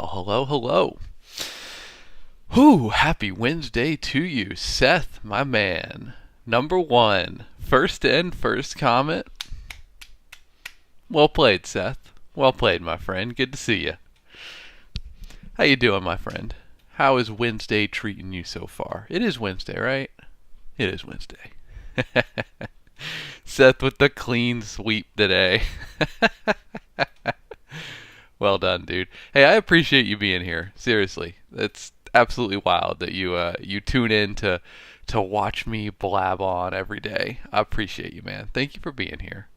Well, hello, hello. Whew, happy Wednesday to you, Seth, my man. Number one, first in, first comment. Well played, Seth. Well played, my friend. Good to see you. How you doing, my friend? How is Wednesday treating you so far? It is Wednesday, right? It is Wednesday. Seth with the clean sweep today. Well done, dude. Hey, I appreciate you being here. Seriously, it's absolutely wild that you tune in to watch me blab on every day. I appreciate you, man. Thank you for being here.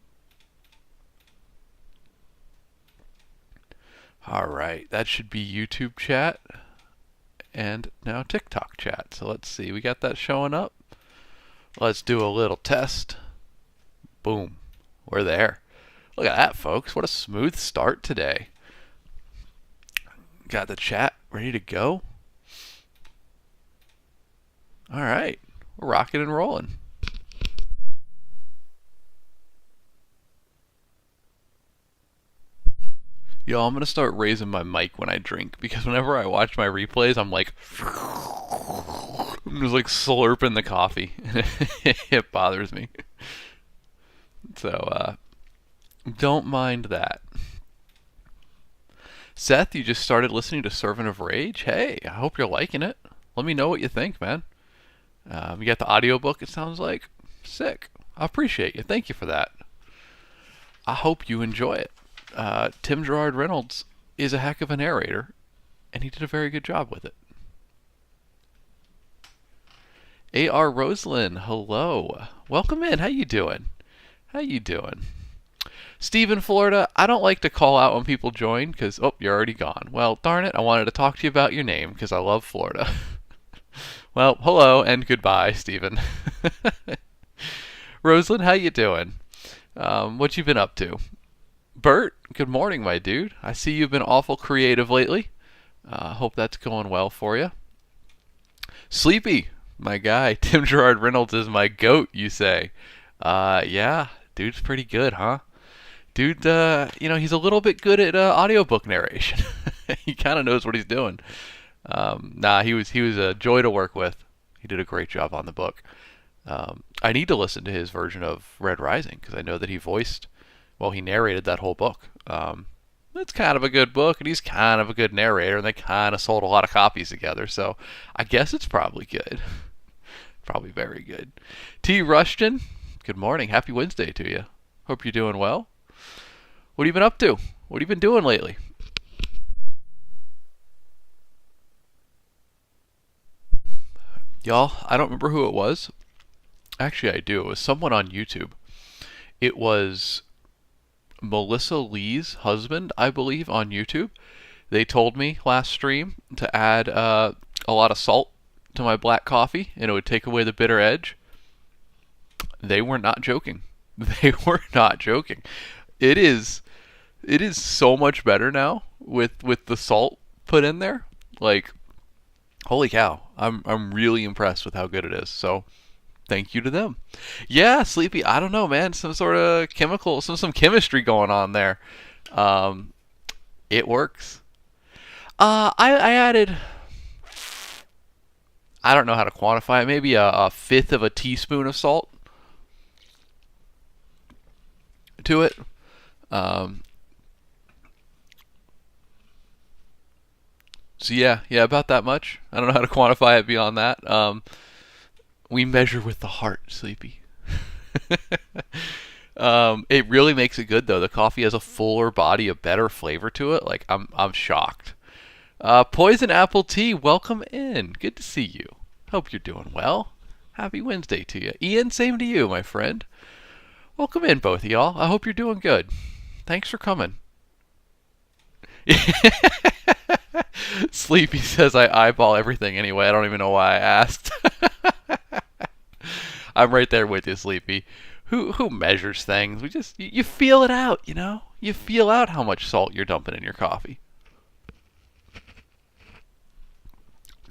All right, that should be YouTube chat and now TikTok chat. So let's see. We got that showing up. Let's do a little test. Boom. We're there. Look at that, folks. What a smooth start today. Got the chat ready to go. All right. We're rocking and rolling. Yo, I'm going to start raising my mic when I drink because whenever I watch my replays, I'm like, I'm just like slurping the coffee. It bothers me. So, don't mind that. Seth, you just started listening to Servant of Rage? Hey, I hope you're liking it. Let me know what you think, man. You got the audiobook, it sounds like? Sick. I appreciate you. Thank you for that. I hope you enjoy it. Tim Gerard Reynolds is a heck of a narrator, and he did a very good job with it. A.R. Roslyn, hello. Welcome in. How you doing? How you doing? Steve in Florida, I don't like to call out when people join because, oh, you're already gone. Well, darn it, I wanted to talk to you about your name because I love Florida. Well, hello and goodbye, Steven. Rosalind, how you doing? What you been up to? Bert, good morning, my dude. I see you've been awful creative lately. Hope that's going well for you. Sleepy, my guy. Tim Gerard Reynolds is my goat, you say. Yeah, dude's pretty good, huh? Dude, he's a little bit good at audiobook narration. He kind of knows what he's doing. He was a joy to work with. He did a great job on the book. I need to listen to his version of Red Rising because I know that he narrated that whole book. It's kind of a good book, and he's kind of a good narrator, and they kind of sold a lot of copies together, so I guess it's probably good. Probably very good. T. Rushton, good morning. Happy Wednesday to you. Hope you're doing well. What have you been up to? What have you been doing lately? Y'all, I don't remember who it was. Actually, I do. It was someone on YouTube. It was Melissa Lee's husband, I believe, on YouTube. They told me last stream to add a lot of salt to my black coffee, and it would take away the bitter edge. They were not joking. They were not joking. It is so much better now with the salt put in there. Like, holy cow. I'm really impressed with how good it is. So, thank you to them. Yeah, Sleepy, I don't know, man. Some sort of chemical, some chemistry going on there. It works. I added, I don't know how to quantify it, maybe a fifth of a teaspoon of salt to it. So yeah, about that much. I don't know how to quantify it beyond that. We measure with the heart, Sleepy. It really makes it good though. The coffee has a fuller body, a better flavor to it. Like I'm shocked. Poison Apple Tea, welcome in. Good to see you. Hope you're doing well. Happy Wednesday to you. Ian, same to you, my friend. Welcome in, both of y'all. I hope you're doing good. Thanks for coming. Sleepy says I eyeball everything anyway. I don't even know why I asked. I'm right there with you, Sleepy. Who measures things? You feel it out, you know? You feel out how much salt you're dumping in your coffee.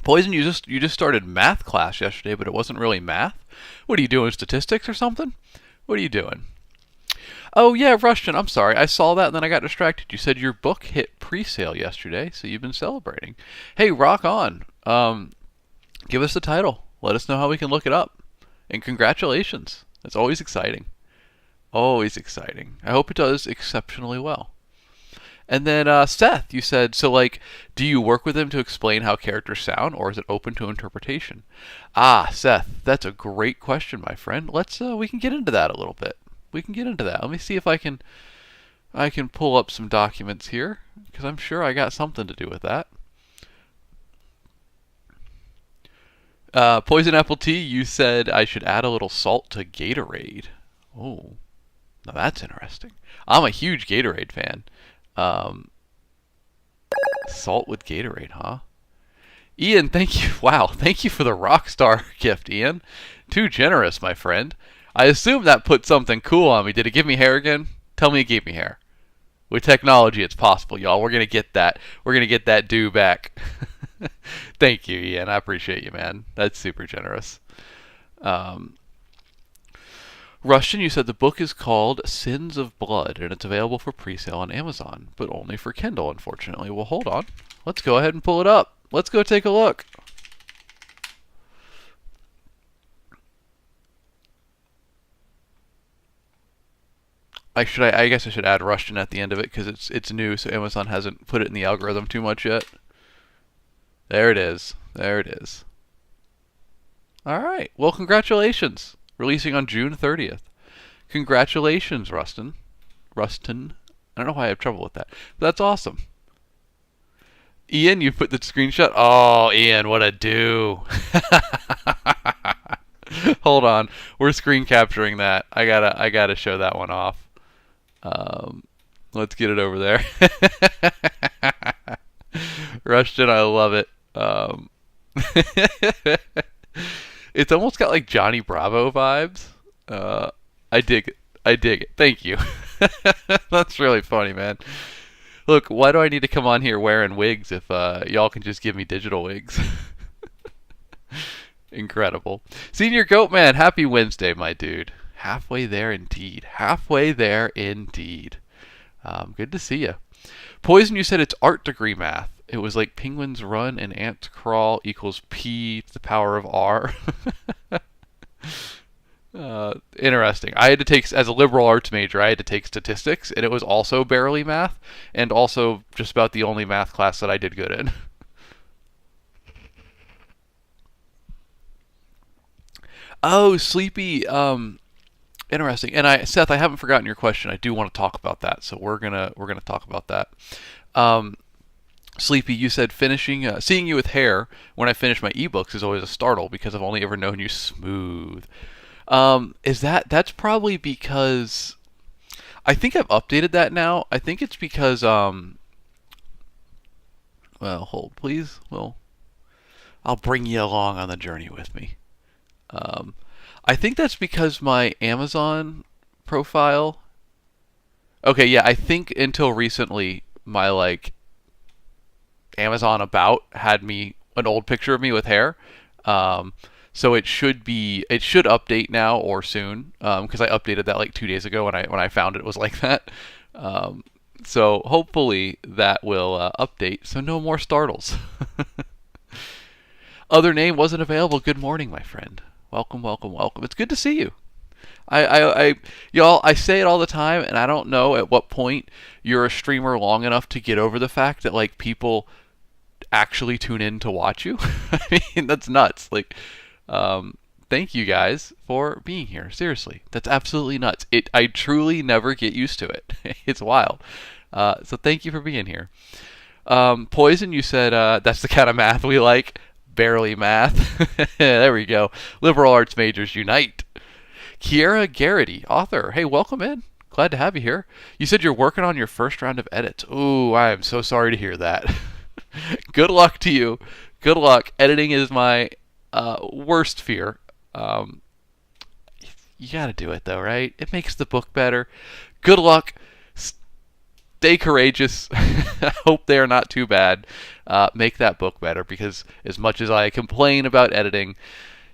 Poison, you just started math class yesterday, but it wasn't really math. What are you doing, statistics or something? What are you doing? Oh yeah, Rushton. I'm sorry. I saw that and then I got distracted. You said your book hit pre-sale yesterday, so you've been celebrating. Hey, rock on. Give us the title. Let us know how we can look it up. And congratulations. It's always exciting. Always exciting. I hope it does exceptionally well. And then Seth, you said, so like, do you work with him to explain how characters sound, or is it open to interpretation? Ah, Seth, that's a great question, my friend. We can get into that a little bit. We can get into that. Let me see if I can pull up some documents here because I'm sure I got something to do with that. Poison Apple Tea, you said I should add a little salt to Gatorade. Oh, now that's interesting. I'm a huge Gatorade fan. Um, Salt with Gatorade, huh? Ian, thank you. Wow, thank you for the Rockstar gift, Ian. Too generous, my friend. I assume that put something cool on me. Did it give me hair again? Tell me it gave me hair. With technology, it's possible, y'all. We're gonna get that. We're gonna get that due back. Thank you, Ian. I appreciate you, man. That's super generous. Um, Rushton, you said the book is called Sins of Blood, and it's available for pre-sale on Amazon, but only for Kindle, unfortunately. Well, hold on. Let's go ahead and pull it up. Let's go take a look. I guess I should add Rushton at the end of it because it's new, so Amazon hasn't put it in the algorithm too much yet. There it is. There it is. All right. Well, congratulations. Releasing on June 30th. Congratulations, Rustin. Rustin. I don't know why I have trouble with that. But that's awesome. Ian, you put the screenshot. Oh, Ian, what a do. Hold on. We're screen capturing that. I gotta show that one off. Um, let's get it over there. Rushton, I love it. It's almost got like Johnny Bravo vibes. I dig it. I dig it. Thank you. That's really funny, man. Look, why do I need to come on here wearing wigs if y'all can just give me digital wigs? Incredible. Senior Goat Man, happy Wednesday, my dude. Halfway there indeed. Halfway there indeed. Good to see you. Poison, you said it's art degree math. It was like penguins run and ants crawl equals P to the power of R. Interesting. I had to take, as a liberal arts major, I had to take statistics, and it was also barely math, and also just about the only math class that I did good in. Oh, sleepy. Interesting. And Seth, I haven't forgotten your question. I do want to talk about that, so we're gonna talk about that. Um, Sleepy, you said seeing you with hair when I finish my ebooks is always a startle because I've only ever known you smooth. That's probably because I think I've updated that now. I think it's because well, hold please. Well, I'll bring you along on the journey with me. Um, I think that's because my Amazon profile. Okay, yeah, I think until recently my like Amazon about had me an old picture of me with hair. Um, so it should update now or soon because I updated that like 2 days ago when I found it was like that. Um, so hopefully that will update. So no more startles. Other name wasn't available. Good morning, my friend. Welcome, welcome, welcome. It's good to see you. Y'all, I say it all the time, and I don't know at what point you're a streamer long enough to get over the fact that like people actually tune in to watch you. I mean, that's nuts. Like, thank you guys for being here. Seriously, that's absolutely nuts. I truly never get used to it. It's wild. So thank you for being here. Poison, you said that's the kind of math we like. Barely math. There we go. Liberal arts majors unite. Kiera Garrity, author. Hey, welcome in. Glad to have you here. You said you're working on your first round of edits. Ooh, I am so sorry to hear that. Good luck to you. Good luck. Editing is my worst fear. You gotta do it though, right? It makes the book better. Good luck. Stay courageous. I hope they are not too bad. Make that book better because as much as I complain about editing,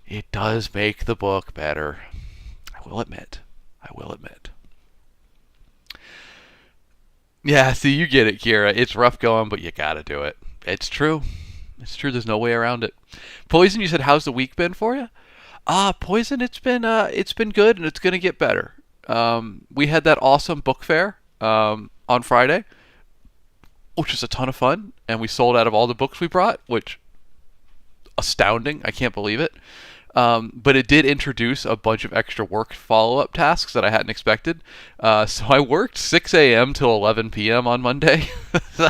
it does make the book better. I will admit. I will admit. Yeah, see, you get it, Kira. It's rough going, but you gotta do it. It's true. It's true. There's no way around it. Poison, you said, how's the week been for you? Poison, it's been good and it's gonna get better. We had that awesome book fair on Friday, which was a ton of fun, and we sold out of all the books we brought, which astounding. I can't believe it. But it did introduce a bunch of extra work follow-up tasks that I hadn't expected. So I worked 6 a.m. till 11 p.m. on Monday. So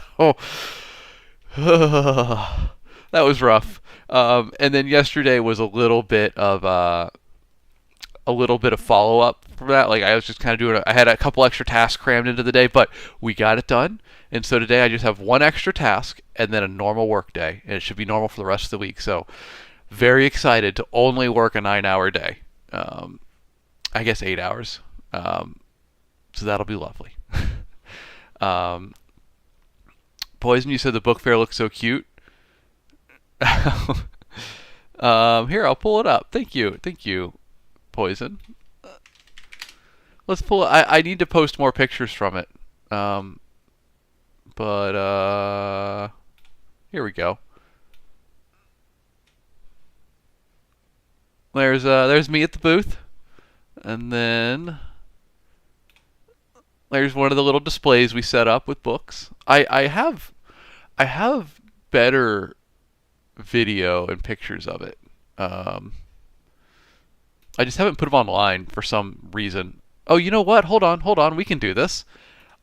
that was rough. And then yesterday was a little bit of follow up for that. Like I was just kind of doing. I had a couple extra tasks crammed into the day, but we got it done. And so today I just have one extra task and then a normal work day, and it should be normal for the rest of the week. So very excited to only work a 9 hour day. I guess 8 hours. So that'll be lovely. um, Poison, you said the book fair looks so cute. Here, I'll pull it up. Thank you, Poison. Let's pull it. I need to post more pictures from it. But here we go. There's me at the booth, and then there's one of the little displays we set up with books. I have better video and pictures of it. I just haven't put them online for some reason. Oh, you know what? Hold on. We can do this.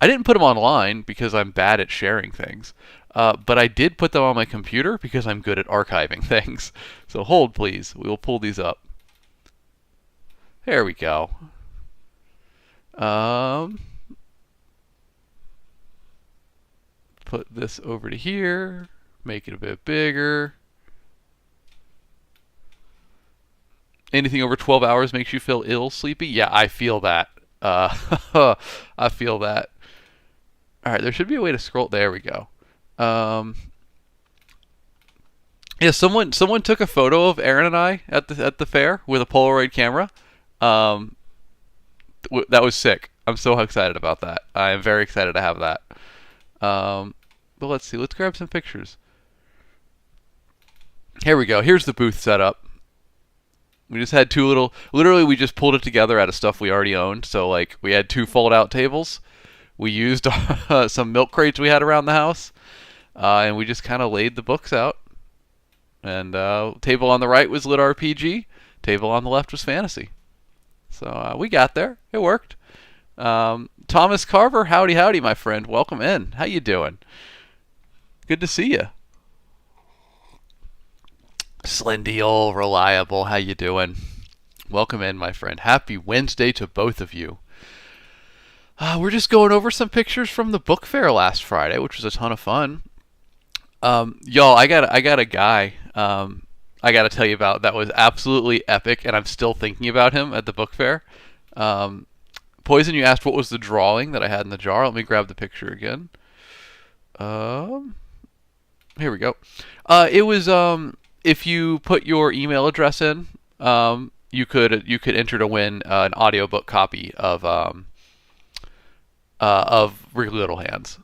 I didn't put them online because I'm bad at sharing things. But I did put them on my computer because I'm good at archiving things. So hold, please. We will pull these up. There we go. Put this over to here. Make it a bit bigger. Anything over 12 hours makes you feel ill, sleepy? Yeah, I feel that. I feel that. All right, there should be a way to scroll. There we go. Yeah, someone took a photo of Aaron and I at the fair with a Polaroid camera. That was sick. I'm so excited about that. I am very excited to have that. But let's see. Let's grab some pictures. Here we go. Here's the booth setup. We just had two little. Literally, we just pulled it together out of stuff we already owned. So, like, we had two fold-out tables. We used some milk crates we had around the house, and we just kind of laid the books out. And table on the right was lit RPG. Table on the left was fantasy. So we got there. It worked. Thomas Carver, howdy, my friend. Welcome in. How you doing? Good to see you. Slendy, old reliable. How you doing? Welcome in, my friend. Happy Wednesday to both of you. We're just going over some pictures from the book fair last Friday, which was a ton of fun. Y'all, I got a guy. I got to tell you about that was absolutely epic, and I'm still thinking about him at the book fair. Poison, you asked what was the drawing that I had in the jar. Let me grab the picture again. Here we go. It was if you put your email address in, you could enter to win an audiobook copy of Wriggly Little Hands.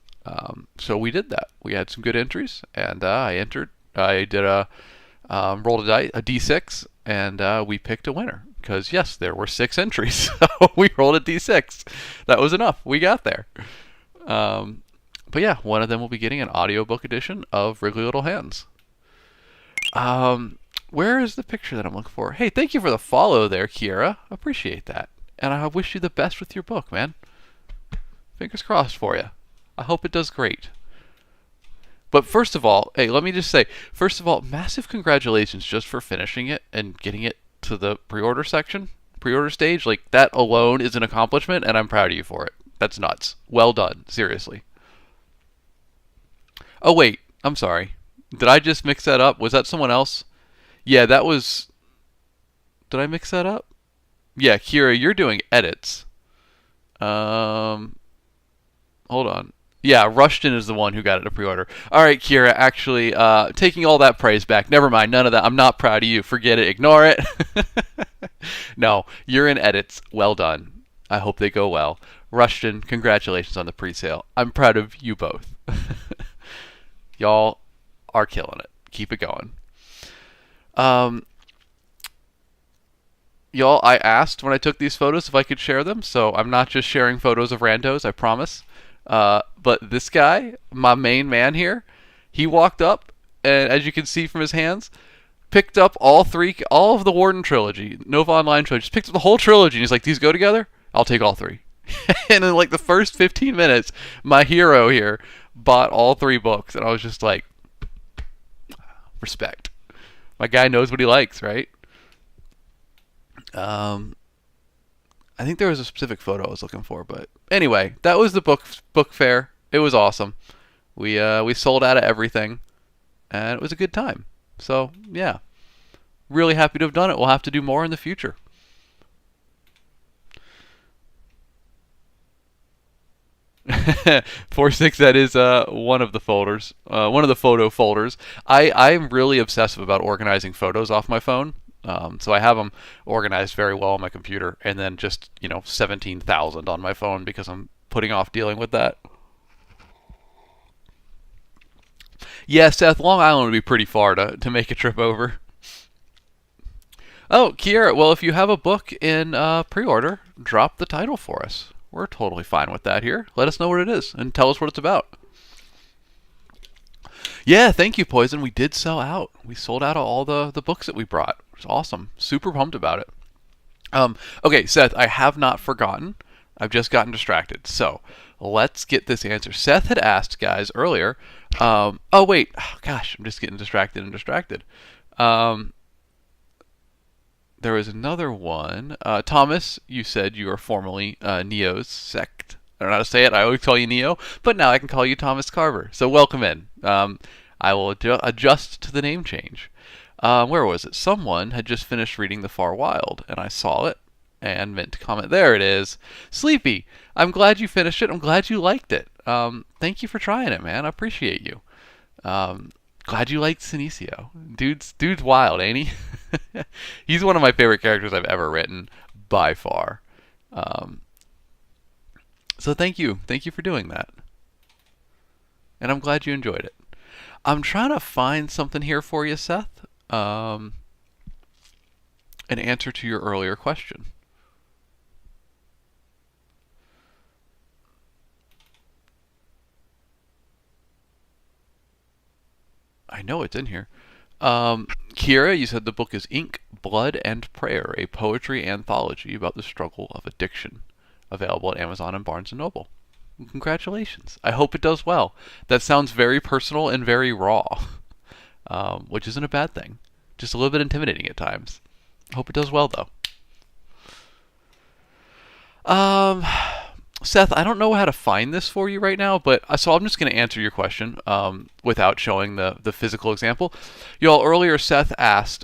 So we did that. We had some good entries, and I entered. I did rolled a d6, and we picked a winner. Because yes, there were 6 entries. So we rolled a d6. That was enough. We got there. But yeah, one of them will be getting an audiobook edition of Wriggly Little Hands. Where is the picture that I'm looking for? Hey, thank you for the follow there, Kiera. Appreciate that. And I wish you the best with your book, man. Fingers crossed for you. I hope it does great. But first of all, hey, let me just say, first of all, massive congratulations just for finishing it and getting it to the pre-order section, pre-order stage. Like, that alone is an accomplishment, and I'm proud of you for it. That's nuts. Well done. Seriously. Oh, wait. I'm sorry. Did I just mix that up? Was that someone else? Yeah, that was... Did I mix that up? Yeah, Kira, you're doing edits. Hold on. Yeah, Rushton is the one who got it to pre-order. All right, Kira, actually, taking all that praise back. Never mind, none of that. I'm not proud of you. Forget it. Ignore it. No, you're in edits. Well done. I hope they go well. Rushton, congratulations on the pre-sale. I'm proud of you both. Y'all are killing it. Keep it going. Um, y'all, I asked when I took these photos if I could share them, so I'm not just sharing photos of randos, I promise. But this guy, my main man here, he walked up, and as you can see from his hands, picked up all of the Warden trilogy, Nova Online trilogy, just picked up the whole trilogy, and he's like, these go together? I'll take all three. And in like the first 15 minutes, my hero here bought all three books, and I was just like, respect. My guy knows what he likes, right? Um, I think there was a specific photo I was looking for, but anyway, that was the book fair. It was awesome. We sold out of everything, and it was a good time. So yeah, really happy to have done it. We'll have to do more in the future. 4-6, that is one of the folders, one of the photo folders. I'm really obsessive about organizing photos off my phone. So I have them organized very well on my computer, and then just 17,000 on my phone because I'm putting off dealing with that. Yeah, Seth, Long Island would be pretty far to make a trip over. Oh, Kiera, well, if you have a book in pre-order, drop the title for us. We're totally fine with that here. Let us know what it is and tell us what it's about. Yeah, thank you, Poison. We did sell out. We sold out of all the books that we brought. It was awesome. Super pumped about it. Okay, Seth, I have not forgotten. I've just gotten distracted. So let's get this answer. Seth had asked, guys, earlier. Oh, wait. Oh, gosh, I'm just getting distracted and distracted. Um, there was another one. Thomas, you said you are formerly Neo's sect. I don't know how to say it. I always call you Neo, but now I can call you Thomas Carver. So welcome in. I will adjust to the name change. Where was it? Someone had just finished reading The Far Wild, and I saw it and meant to comment. There it is. Sleepy, I'm glad you finished it. I'm glad you liked it. Thank you for trying it, man. I appreciate you. Glad you liked Sinicio. Dude's wild, ain't he? He's one of my favorite characters I've ever written, by far. Um, so thank you. Thank you for doing that. And I'm glad you enjoyed it. I'm trying to find something here for you, Seth. An answer to your earlier question. I know it's in here. Kira, you said the book is Ink, Blood, and Prayer, a poetry anthology about the struggle of addiction. Available at Amazon and Barnes & Noble. Congratulations. I hope it does well. That sounds very personal and very raw, which isn't a bad thing. Just a little bit intimidating at times. I hope it does well, though. Um, Seth, I don't know how to find this for you right now, but so I'm just going to answer your question without showing the physical example. Y'all, earlier Seth asked,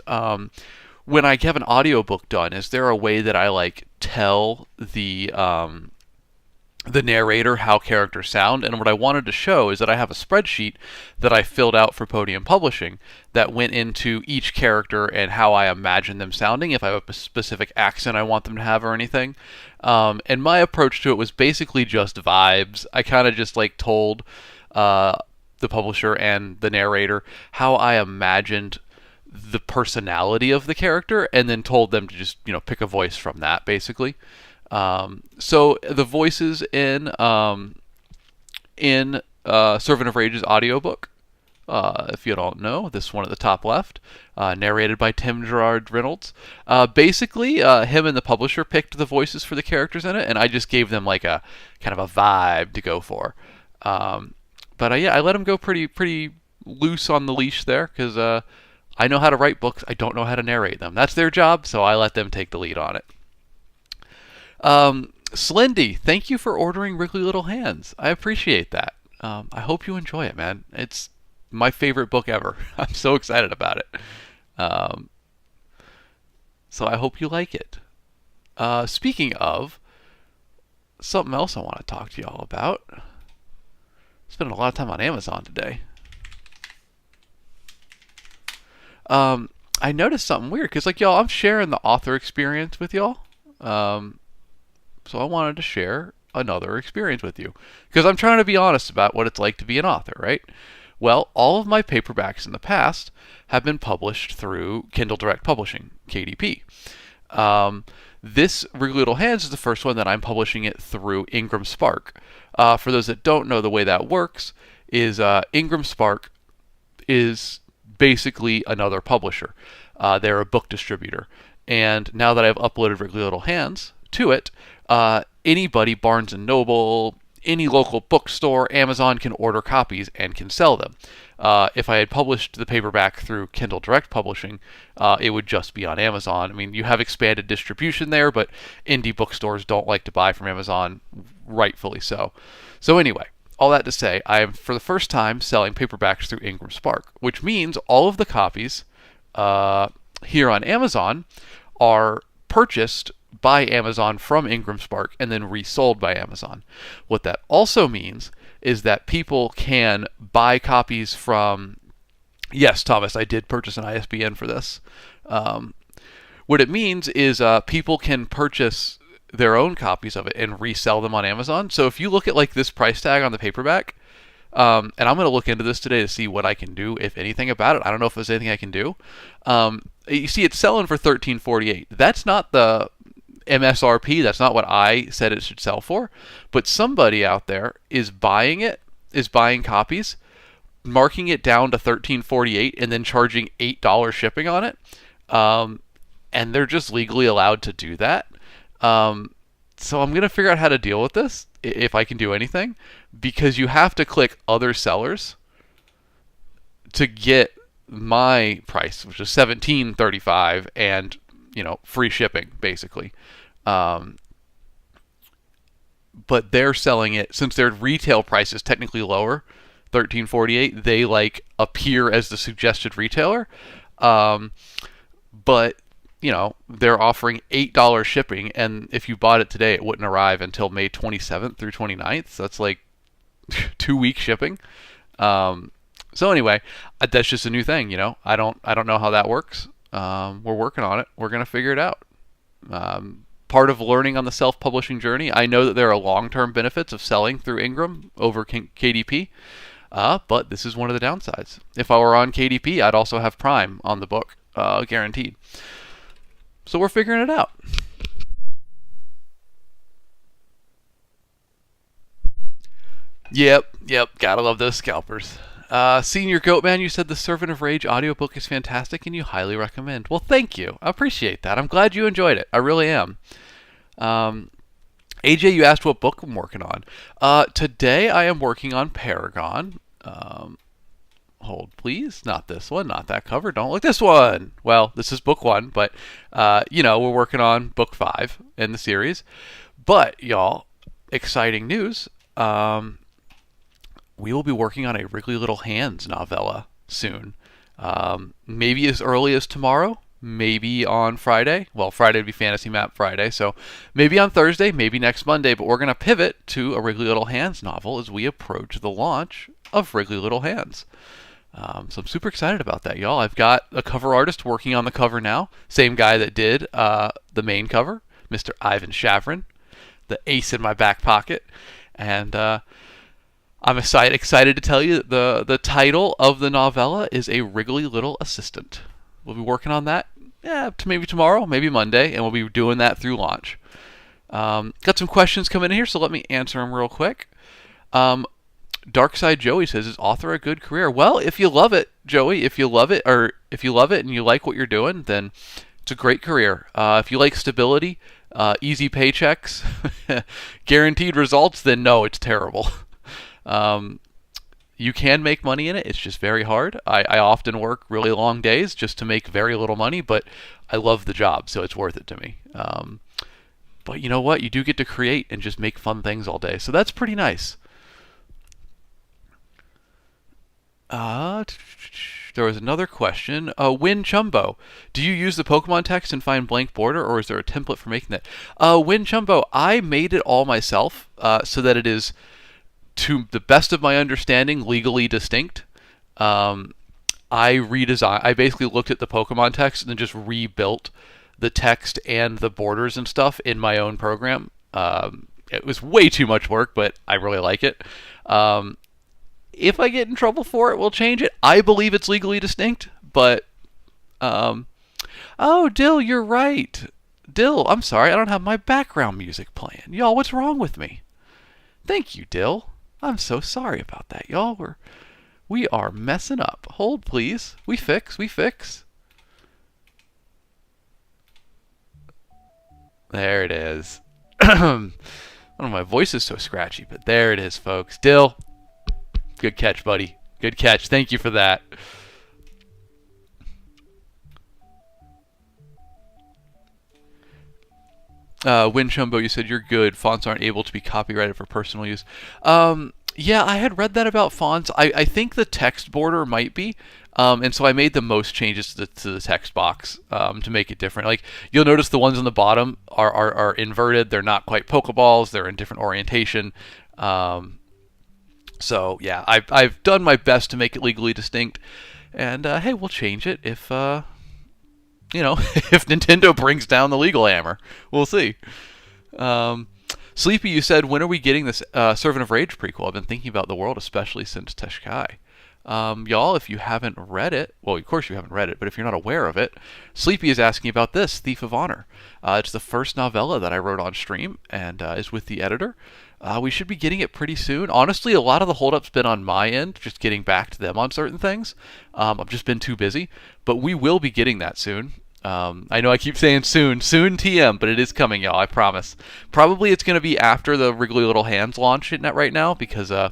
when I have an audiobook done, is there a way that I tell the narrator how characters sound? And what I wanted to show is that I have a spreadsheet that I filled out for Podium Publishing that went into each character and how I imagine them sounding, if I have a specific accent I want them to have or anything. And my approach to it was basically just vibes. I kind of just told the publisher and the narrator how I imagined the personality of the character, and then told them to just pick a voice from that, basically. So the voices in Servant of Rage's audiobook, if you don't know, this one at the top left, narrated by Tim Gerard Reynolds. Basically, him and the publisher picked the voices for the characters in it, and I just gave them a kind of a vibe to go for. But yeah, I let him go pretty loose on the leash there, because I know how to write books. I don't know how to narrate them. That's their job, so I let them take the lead on it. Slendy, thank you for ordering Wriggly Little Hands. I appreciate that. I hope you enjoy it, man. It's my favorite book ever. I'm so excited about it. So I hope you like it. Speaking of, something else I want to talk to y'all about. Spending a lot of time on Amazon today. I noticed something weird, because y'all, I'm sharing the author experience with y'all. So I wanted to share another experience with you because I'm trying to be honest about what it's like to be an author, right? Well, all of my paperbacks in the past have been published through Kindle Direct Publishing, KDP. This Wriggly Little Hands is the first one that I'm publishing it through Ingram Spark. For those that don't know, the way that works is Ingram Spark is basically another publisher. They're a book distributor. And now that I've uploaded Wriggly Little Hands to it, anybody, Barnes and Noble, any local bookstore, Amazon can order copies and can sell them. If I had published the paperback through Kindle Direct Publishing, it would just be on Amazon. I mean, you have expanded distribution there, but indie bookstores don't like to buy from Amazon, rightfully so. So anyway, all that to say, I am for the first time selling paperbacks through Ingram Spark, which means all of the copies here on Amazon are purchased by Amazon from Ingram Spark and then resold by Amazon. What that also means is that people can buy copies from. Yes, Thomas, I did purchase an ISBN for this. What it means is people can purchase their own copies of it and resell them on Amazon. So if you look at like this price tag on the paperback, and I'm going to look into this today to see what I can do, if anything, about it. I don't know if there's anything I can do. You see, it's selling for $13.48. That's not the MSRP. That's not what I said it should sell for. But somebody out there is buying it, is buying copies, marking it down to $13.48, and then charging $8 shipping on it. And they're just legally allowed to do that. So I'm going to figure out how to deal with this, if I can do anything, because you have to click other sellers to get my price, which is $17.35 and, free shipping basically. But they're selling it, since their retail price is technically lower, $13.48, they like appear as the suggested retailer. But they're offering $8 shipping, and if you bought it today, it wouldn't arrive until May 27th through 29th. So that's like 2 week shipping. So anyway, that's just a new thing. I don't know how that works. We're working on it. We're gonna figure it out. Part of learning on the self-publishing journey, I know that there are long-term benefits of selling through Ingram over KDP. But this is one of the downsides. If I were on KDP, I'd also have Prime on the book, guaranteed. So we're figuring it out. Yep, gotta love those scalpers. Senior Goatman, you said the Servant of Rage audiobook is fantastic and you highly recommend. Well, thank you. I appreciate that. I'm glad you enjoyed it. I really am. AJ, you asked what book I'm working on. Today I am working on Paragon. Hold, please. Not this one, not that cover. Don't look this one. Well, this is book 1, but, we're working on book 5 in the series. But, y'all, exciting news. We will be working on a Wriggly Little Hands novella soon. Maybe as early as tomorrow. Maybe on Friday. Well, Friday would be Fantasy Map Friday, so maybe on Thursday, maybe next Monday, but we're going to pivot to a Wriggly Little Hands novel as we approach the launch of Wriggly Little Hands. So I'm super excited about that, y'all. I've got a cover artist working on the cover now. Same guy that did the main cover, Mr. Ivan Shavrin, the ace in my back pocket. And I'm excited to tell you that the title of the novella is A Wriggly Little Assistant. We'll be working on that maybe tomorrow, maybe Monday, and we'll be doing that through launch. Got some questions coming in here, so let me answer them real quick. Darkside Joey says, is author a good career? Well, if you love it, Joey, if you love it and you like what you're doing, then it's a great career. If you like stability, easy paychecks, guaranteed results, then no, it's terrible. You can make money in it. It's just very hard. I often work really long days just to make very little money, but I love the job, so it's worth it to me. But you know what? You do get to create and just make fun things all day, so that's pretty nice. There was another question. Win Chumbo, do you use the Pokemon text and find blank border, or is there a template for making that? Win Chumbo, I made it all myself so that it is, to the best of my understanding, legally distinct. I basically looked at the Pokemon text and then just rebuilt the text and the borders and stuff in my own program It was way too much work, but I really like it. Um, if I get in trouble for it, we'll change it. I believe it's legally distinct, but um, oh, Dill, you're right. Dill, I'm sorry, I don't have my background music playing. Y'all, what's wrong with me? Thank you, Dill. I'm so sorry about that, y'all. We are messing up. Hold, please. We fix. We fix. There it is. I don't know, my voice is so scratchy, but there it is, folks. Dill, good catch, buddy. Good catch. Thank you for that. Win Chumbo, you said you're good. Fonts aren't able to be copyrighted for personal use. Yeah, I had read that about fonts. I think the text border might be. And so I made the most changes to the text box to make it different. Like, you'll notice the ones on the bottom are inverted. They're not quite Pokeballs. They're in different orientation. So yeah, I've done my best to make it legally distinct. And hey, we'll change it if if Nintendo brings down the legal hammer. We'll see. Sleepy, you said, when are we getting this Servant of Rage prequel? I've been thinking about the world, especially since Teshkai. Y'all, if you haven't read it, well, of course you haven't read it, but if you're not aware of it, Sleepy is asking about this, Thief of Honor. It's the first novella that I wrote on stream and is with the editor. We should be getting it pretty soon. Honestly, a lot of the holdup's been on my end, just getting back to them on certain things. I've just been too busy, but we will be getting that soon. I know I keep saying soon TM, but it is coming, y'all, I promise. Probably it's going to be after the Wriggly Little Hands launch right now, because I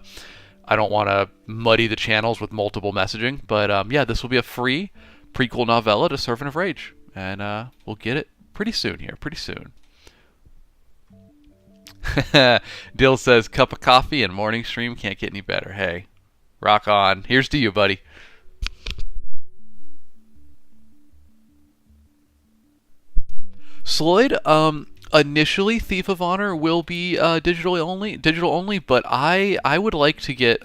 don't want to muddy the channels with multiple messaging. But yeah, this will be a free prequel novella to Servant of Rage, and we'll get it pretty soon here, pretty soon. Dill says, cup of coffee and morning stream can't get any better. Hey, rock on. Here's to you, buddy. Sloyd, initially Thief of Honor will be digital only, but I would like to get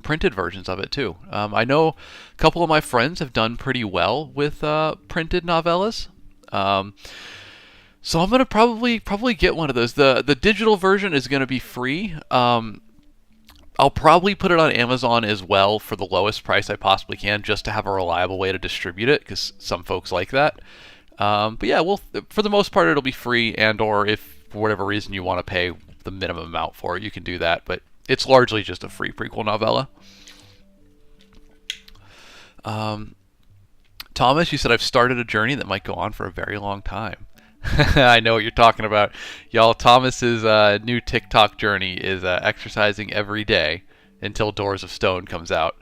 printed versions of it too. I know a couple of my friends have done pretty well with printed novellas. So I'm gonna probably get one of those. The digital version is gonna be free. I'll probably put it on Amazon as well for the lowest price I possibly can, just to have a reliable way to distribute it, because some folks like that. But yeah, for the most part, it'll be free, and/or if for whatever reason you want to pay the minimum amount for it, you can do that. But it's largely just a free prequel novella. Thomas, you said, I've started a journey that might go on for a very long time. I know what you're talking about. Y'all, Thomas's new TikTok journey is exercising every day until Doors of Stone comes out.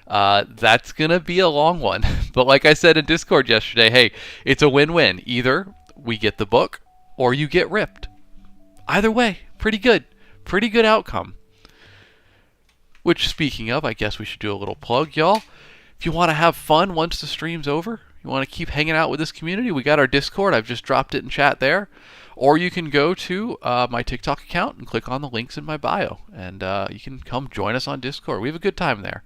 That's going to be a long one. But like I said in Discord yesterday, hey, it's a win-win. Either we get the book or you get ripped. Either way, pretty good. Pretty good outcome. Which, speaking of, I guess we should do a little plug, y'all. If you want to have fun once the stream's over, you want to keep hanging out with this community, we got our Discord. I've just dropped it in chat there. Or you can go to my TikTok account and click on the links in my bio. And you can come join us on Discord. We have a good time there.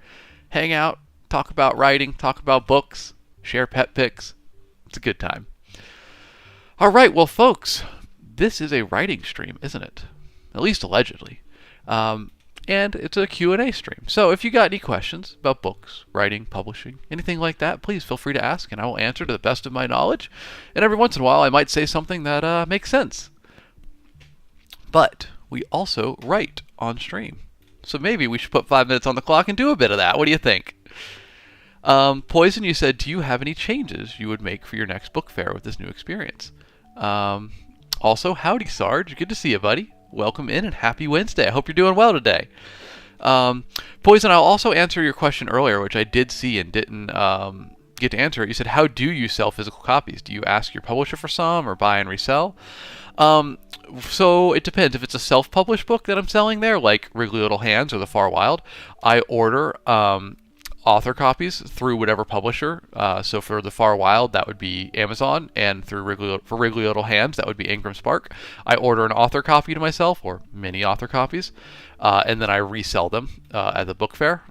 Hang out, talk about writing, talk about books, share pet pics. It's a good time. All right, well, folks, this is a writing stream, isn't it? At least allegedly. And it's a Q&A stream. So if you got any questions about books, writing, publishing, anything like that, please feel free to ask, and I will answer to the best of my knowledge. And every once in a while, I might say something that makes sense. But we also write on stream. So maybe we should put 5 minutes on the clock and do a bit of that. What do you think? Poison, you said, do you have any changes you would make for your next book fair with this new experience? Also, howdy, Sarge. Good to see you, buddy. Welcome in and happy Wednesday. I hope you're doing well today. Poison, I'll also answer your question earlier, which I did see and didn't get to answer it. You said, how do you sell physical copies? Do you ask your publisher for some or buy and resell? So it depends. If it's a self-published book that I'm selling there, like Wriggly Little Hands or The Far Wild, I order author copies through whatever publisher. So for The Far Wild, that would be Amazon, and for Wriggly Little Hands, that would be Ingram Spark. I order an author copy to myself, or many author copies, and then I resell them at the book fair.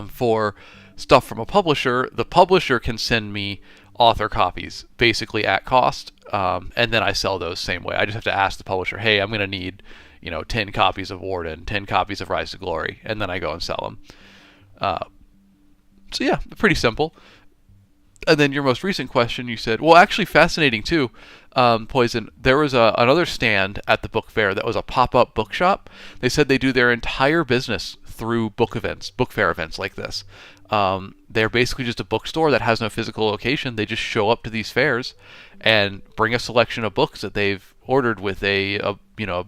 For stuff from a publisher, the publisher can send me author copies basically at cost, and then I sell those same way. I just have to ask the publisher, hey, I'm going to need 10 copies of Warden, 10 copies of Rise to Glory, and then I go and sell them. So yeah, pretty simple. And then your most recent question, you said, well, actually fascinating too, Poison. There was another stand at the book fair that was a pop-up bookshop. They said they do their entire business through book fair events like this. They're basically just a bookstore that has no physical location. They just show up to these fairs and bring a selection of books that they've ordered with a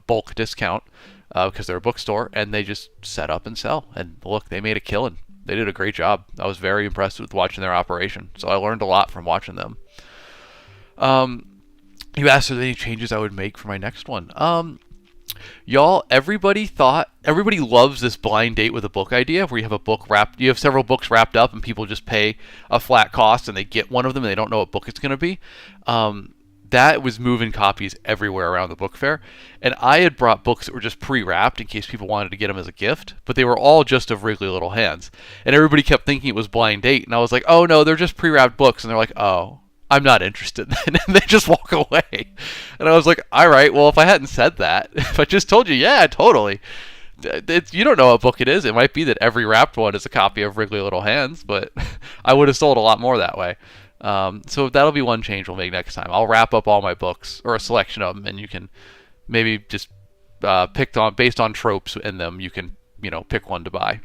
bulk discount because they're a bookstore, and they just set up and sell. And look, they made a killing. They did a great job. I was very impressed with watching their operation. So I learned a lot from watching them. You asked if there any changes I would make for my next one. Y'all, everybody loves this blind date with a book idea where you have several books wrapped up and people just pay a flat cost and they get one of them and they don't know what book it's going to be. That was moving copies everywhere around the book fair. And I had brought books that were just pre-wrapped in case people wanted to get them as a gift, but they were all just of Wrigley Little Hands. And everybody kept thinking it was blind date, and I was like, oh no, they're just pre-wrapped books. And they're like, oh, I'm not interested then. And they just walk away. And I was like, all right, well, if I hadn't said that, if I just told you, yeah, totally. You don't know what book it is. It might be that every wrapped one is a copy of Wrigley Little Hands, but I would have sold a lot more that way. So that'll be one change we'll make next time. I'll wrap up all my books, or a selection of them, and you can maybe just based on tropes in them, you can pick one to buy.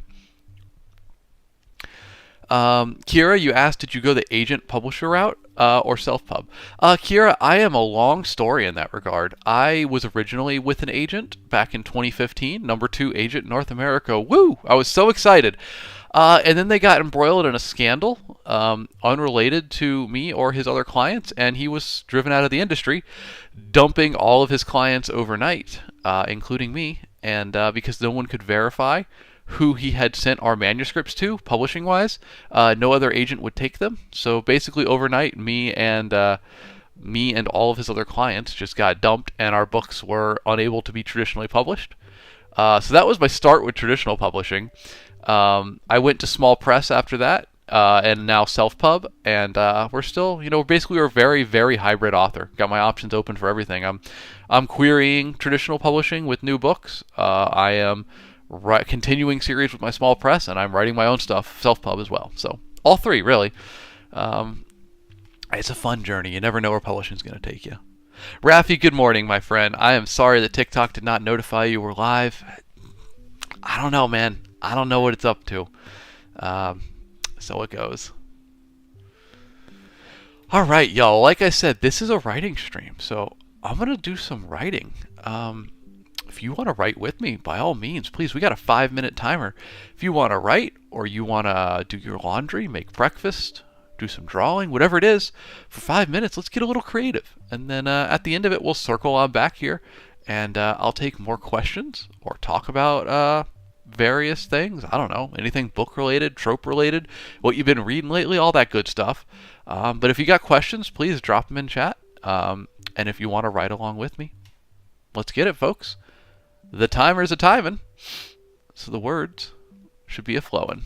Kira, you asked, did you go the agent publisher route or self-pub? Kira, I am a long story in that regard. I was originally with an agent back in 2015, number 2 agent in North America. Woo! I was so excited. And then they got embroiled in a scandal unrelated to me or his other clients, and he was driven out of the industry, dumping all of his clients overnight, including me, and because no one could verify who he had sent our manuscripts to, publishing-wise, no other agent would take them. So basically overnight, me and all of his other clients just got dumped, and our books were unable to be traditionally published. So that was my start with traditional publishing. I went to small press after that, and now self-pub, and we're still, basically we're a very, very hybrid author. Got my options open for everything. I'm querying traditional publishing with new books. I am continuing series with my small press, and I'm writing my own stuff, self-pub as well. So all three, really. It's a fun journey. You never know where publishing's going to take you. Rafi, good morning, my friend. I am sorry that TikTok did not notify you we're live. I don't know, man. I don't know what it's up to. So it goes. All right, y'all. Like I said, this is a writing stream, so I'm going to do some writing. If you want to write with me, by all means, please. We got a 5-minute timer. If you want to write, or you want to do your laundry, make breakfast, do some drawing, whatever it is, for 5 minutes, let's get a little creative. And then at the end of it, we'll circle on back here, and I'll take more questions or talk about various things. I don't know, anything book-related, trope-related, what you've been reading lately, all that good stuff. But if you got questions, please drop them in chat. And if you want to write along with me, let's get it, folks. The timer's a timing, so the words should be a-flowing.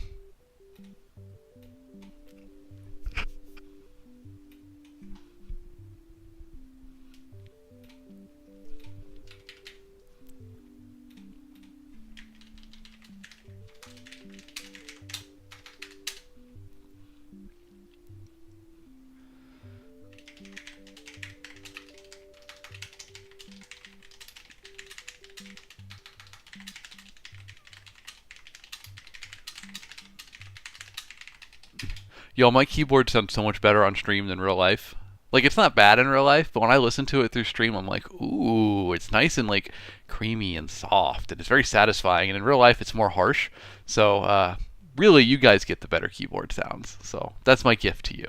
Yo, my keyboard sounds so much better on stream than real life. Like, it's not bad in real life, but when I listen to it through stream, I'm like, ooh, it's nice and, like, creamy and soft, and it's very satisfying. And in real life, it's more harsh. So, really, you guys get the better keyboard sounds. So, that's my gift to you.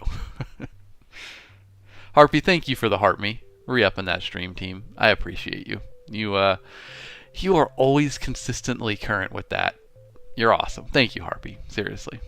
Harpy, thank you for the heart me. Re-upping that stream team. I appreciate you. You are always consistently current with that. You're awesome. Thank you, Harpy. Seriously.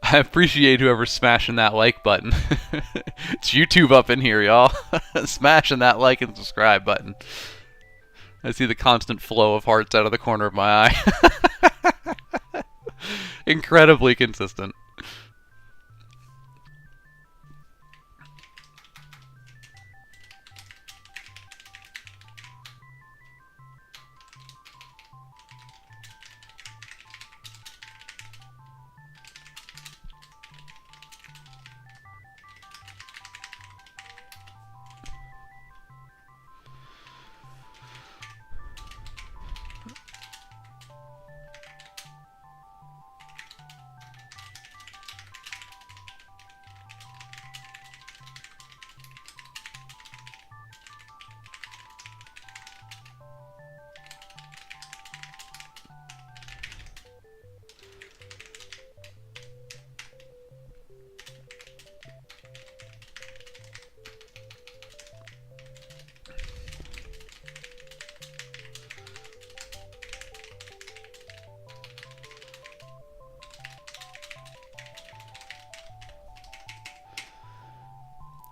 I appreciate whoever's smashing that like button. It's YouTube up in here, y'all. Smashing that like and subscribe button. I see the constant flow of hearts out of the corner of my eye. Incredibly consistent.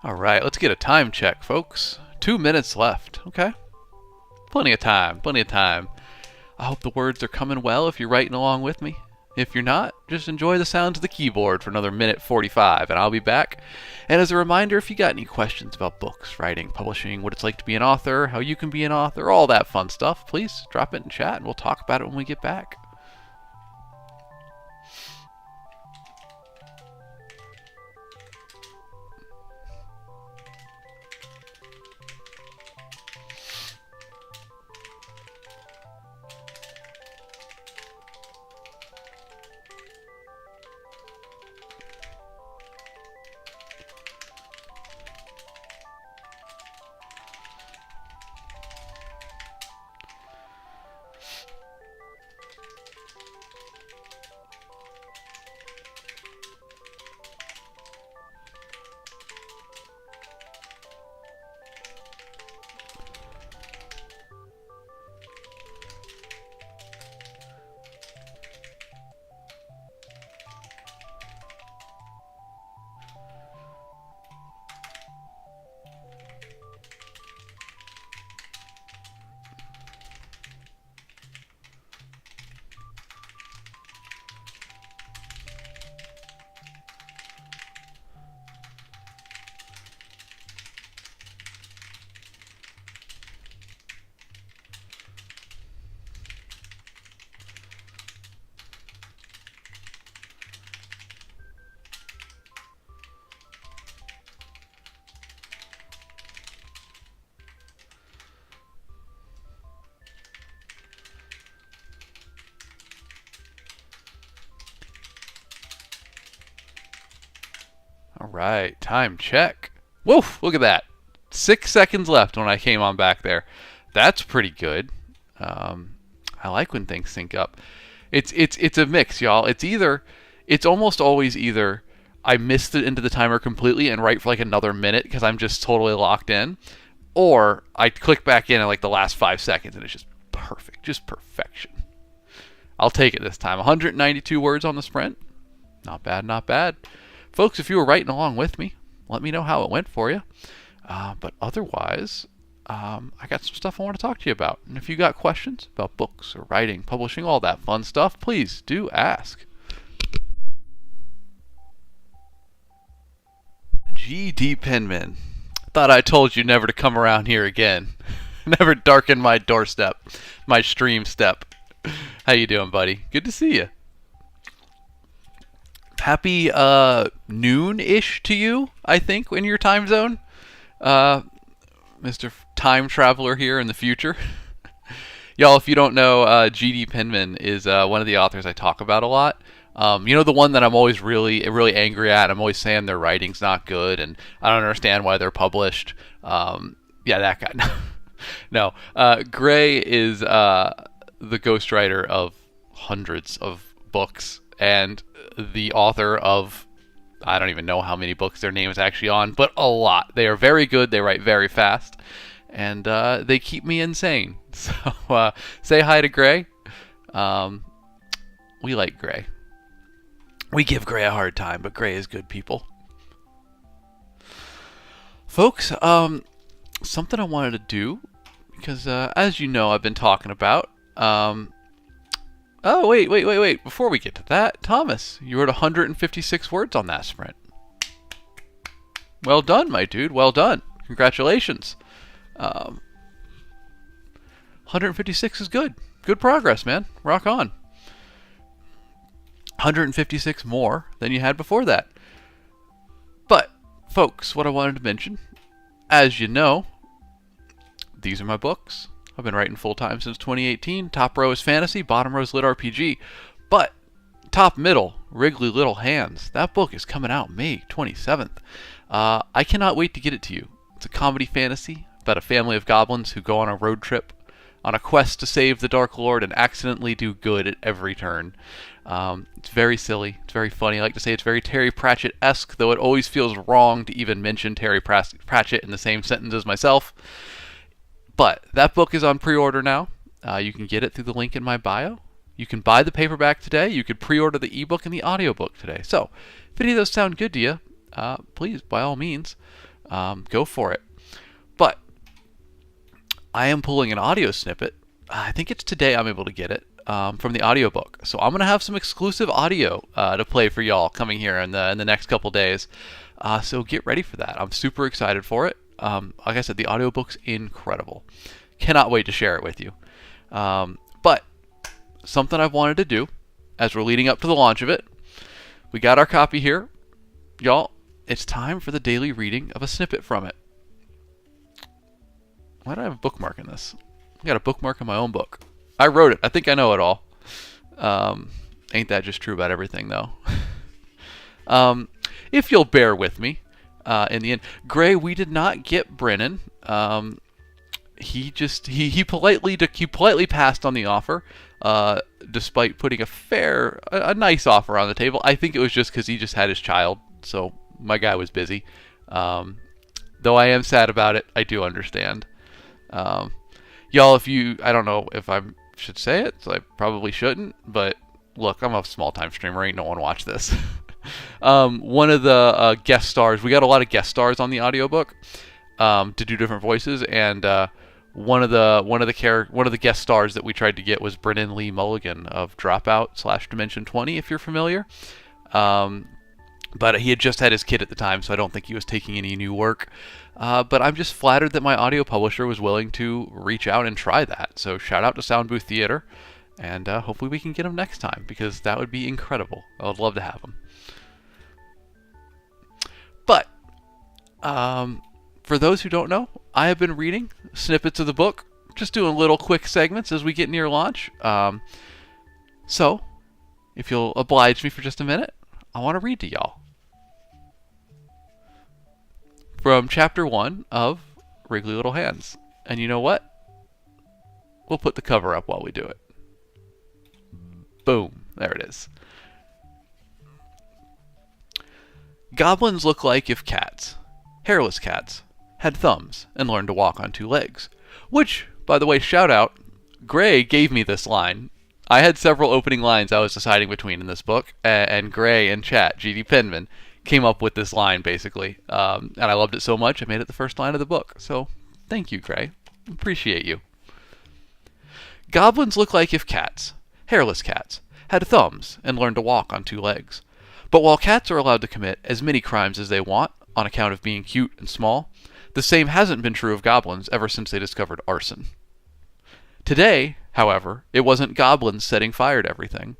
All right, let's get a time check, folks. 2 minutes left. Okay. Plenty of time. Plenty of time. I hope the words are coming well if you're writing along with me. If you're not, just enjoy the sounds of the keyboard for another minute 45, and I'll be back. And as a reminder, if you got any questions about books, writing, publishing, what it's like to be an author, how you can be an author, all that fun stuff, please drop it in chat and we'll talk about it when we get back. All right, time check. Woof, look at that. 6 seconds left when I came on back there. That's pretty good. I like when things sync up. It's a mix, y'all. It's almost always either I missed it into the timer completely and write for like another minute because I'm just totally locked in, or I click back in like the last 5 seconds and it's just perfect, just perfection. I'll take it this time. 192 words on the sprint. Not bad, not bad. Folks, if you were writing along with me, let me know how it went for you. But otherwise, I got some stuff I want to talk to you about. And if you got questions about books or writing, publishing, all that fun stuff, please do ask. G.D. Penman. Thought I told you never to come around here again. Never darken my doorstep, my stream step. How you doing, buddy? Good to see you. Happy noon-ish to you, I think, in your time zone. Mr. Time Traveler here in the future. Y'all, if you don't know, G.D. Penman is one of the authors I talk about a lot. You know, the one that I'm always really, really angry at. I'm always saying their writing's not good, and I don't understand why they're published. Yeah, that guy. No. Gray is the ghostwriter of hundreds of books, and the author of, I don't even know how many books their name is actually on, but a lot. They are very good. They write very fast, and they keep me insane. So say hi to Gray. We like Gray. We give Gray a hard time, but Gray is good people. Folks, something I wanted to do, because as you know, I've been talking about. Oh, wait. Before we get to that, Thomas, you wrote 156 words on that sprint. Well done, my dude. Well done. Congratulations. 156 is good. Good progress, man. Rock on. 156 more than you had before that. But, folks, what I wanted to mention, as you know, these are my books. I've been writing full-time since 2018. Top row is fantasy, bottom row is lit RPG. But, top middle, Wrigley Little Hands. That book is coming out May 27th. I cannot wait to get it to you. It's a comedy fantasy about a family of goblins who go on a road trip on a quest to save the Dark Lord and accidentally do good at every turn. It's very silly. It's very funny. I like to say it's very Terry Pratchett-esque, though it always feels wrong to even mention Terry Pratchett in the same sentence as myself. But that book is on pre-order now. You can get it through the link in my bio. You can buy the paperback today. You could pre-order the ebook and the audiobook today. So, if any of those sound good to you, please, by all means, go for it. But I am pulling an audio snippet. I think it's today I'm able to get it from the audiobook. So I'm going to have some exclusive audio to play for y'all coming here in the next couple days. So get ready for that. I'm super excited for it. Like I said, the audiobook's incredible. Cannot wait to share it with you. But something I've wanted to do as we're leading up to the launch of it, we got our copy here. Y'all, it's time for the daily reading of a snippet from it. Why do I have a bookmark in this? I got a bookmark in my own book. I wrote it. I think I know it all. Ain't that just true about everything, though? If you'll bear with me, in the end, Gray, we did not get Brennan. He politely passed on the offer, despite putting a nice offer on the table. I think it was just because he just had his child, so my guy was busy. Though I am sad about it, I do understand. Y'all, I don't know if I should say it, so I probably shouldn't, but look, I'm a small-time streamer, ain't no one watch this. One of the guest stars, we got a lot of guest stars on the audiobook to do different voices, and one of the guest stars that we tried to get was Brennan Lee Mulligan of Dropout / Dimension 20, if you're familiar. But he had just had his kid at the time, so I don't think he was taking any new work. But I'm just flattered that my audio publisher was willing to reach out and try that. So shout out to Sound Booth Theater, and hopefully we can get him next time, because that would be incredible. I would love to have him. But for those who don't know, I have been reading snippets of the book, just doing little quick segments as we get near launch. So, if you'll oblige me for just a minute, I want to read to y'all. From Chapter 1 of Wriggly Little Hands. And you know what? We'll put the cover up while we do it. Boom. There it is. Goblins look like if cats, hairless cats, had thumbs and learned to walk on two legs. Which, by the way, shout out, Gray gave me this line. I had several opening lines I was deciding between in this book, and Gray in chat, GD Penman, came up with this line, basically. And I loved it so much, I made it the first line of the book. So, thank you, Gray. Appreciate you. Goblins look like if cats, hairless cats, had thumbs and learned to walk on two legs. But while cats are allowed to commit as many crimes as they want on account of being cute and small, the same hasn't been true of goblins ever since they discovered arson. Today, however, it wasn't goblins setting fire to everything.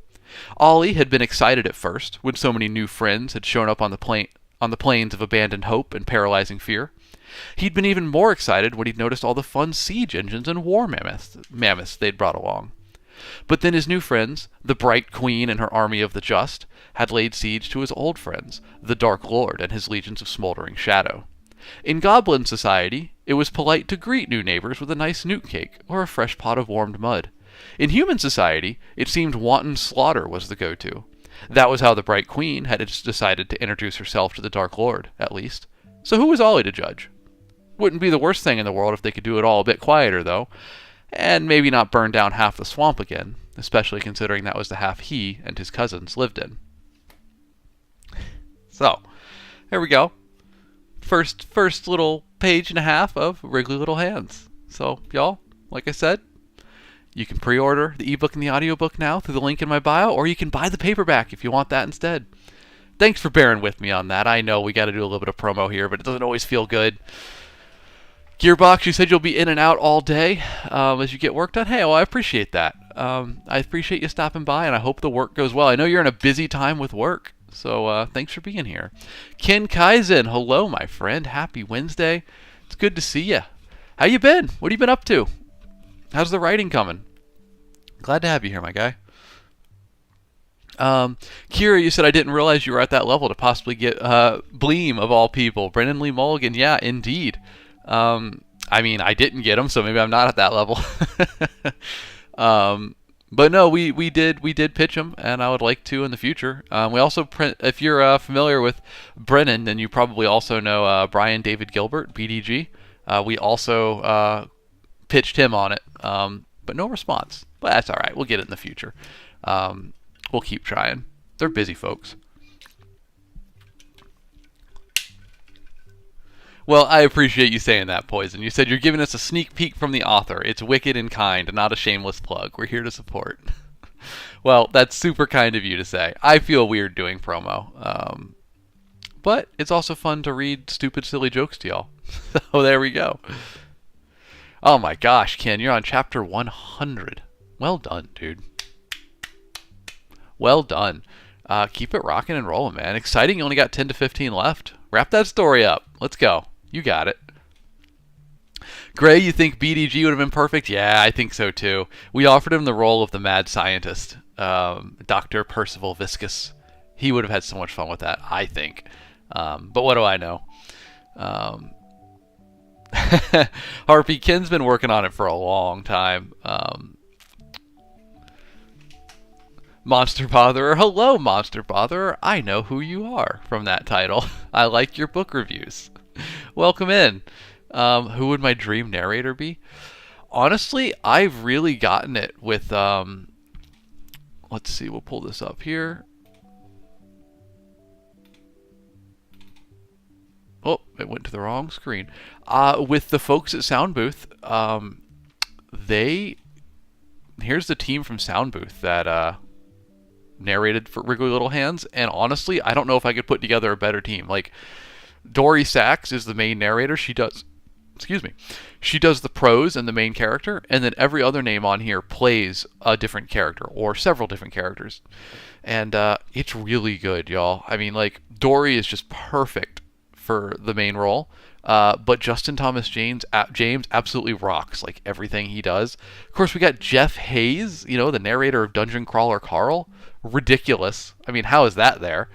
Ollie had been excited at first when so many new friends had shown up on the plains of abandoned hope and paralyzing fear. He'd been even more excited when he'd noticed all the fun siege engines and war mammoths they'd brought along. But then his new friends, the Bright Queen and her army of the just, had laid siege to his old friends, the Dark Lord and his legions of smoldering shadow. In Goblin society, it was polite to greet new neighbors with a nice newt cake or a fresh pot of warmed mud. In human society, it seemed wanton slaughter was the go-to. That was how the Bright Queen had decided to introduce herself to the Dark Lord, at least. So who was Ollie to judge? Wouldn't be the worst thing in the world if they could do it all a bit quieter, though, and maybe not burn down half the swamp again, especially considering that was the half he and his cousins lived in. So, there we go. First little page and a half of Wriggly Little Hands. So, y'all, like I said, you can pre-order the ebook and the audiobook now through the link in my bio, or you can buy the paperback if you want that instead. Thanks for bearing with me on that. I know we got to do a little bit of promo here, but it doesn't always feel good. Gearbox, you said you'll be in and out all day as you get work done. Hey, well, I appreciate that. I appreciate you stopping by, and I hope the work goes well. I know you're in a busy time with work, so thanks for being here. Ken Kaizen, hello, my friend. Happy Wednesday. It's good to see you. How you been? What have you been up to? How's the writing coming? Glad to have you here, my guy. Kira, you said I didn't realize you were at that level to possibly get Bleem of all people. Brennan Lee Mulligan, yeah, indeed. I mean, I didn't get him, so maybe I'm not at that level. But no, we did pitch him, and I would like to in the future. We also if you're familiar with Brennan, then you probably also know Brian David Gilbert, BDG. We also pitched him on it, but no response. But that's all right. We'll get it in the future. We'll keep trying. They're busy folks. Well, I appreciate you saying that, Poison. You said you're giving us a sneak peek from the author. It's wicked and kind, not a shameless plug. We're here to support. Well, that's super kind of you to say. I feel weird doing promo. But it's also fun to read stupid, silly jokes to y'all. So there we go. Oh my gosh, Ken, you're on chapter 100. Well done, dude. Well done. Keep it rocking and rolling, man. Exciting. You only got 10 to 15 left. Wrap that story up. Let's go. You got it. Gray, you think BDG would have been perfect? Yeah, I think so too. We offered him the role of the mad scientist, Dr. Percival Viscus. He would have had so much fun with that, I think. But what do I know? Harpy, Ken's been working on it for a long time. Monster Botherer. Hello, Monster Botherer. I know who you are from that title. I like your book reviews. Welcome in. Who would my dream narrator be? Honestly, I've really gotten it with... let's see, we'll pull this up here. Oh, it went to the wrong screen. With the folks at Sound Booth, here's the team from Sound Booth that narrated for Wriggly Little Hands, and honestly, I don't know if I could put together a better team. Like, Dory Sachs is the main narrator. She does the prose and the main character, and then every other name on here plays a different character or several different characters. And it's really good, y'all. I mean, like, Dory is just perfect for the main role. But Justin Thomas James absolutely rocks, like, everything he does. Of course, we got Jeff Hayes, the narrator of Dungeon Crawler Carl. Ridiculous. I mean, how is that there?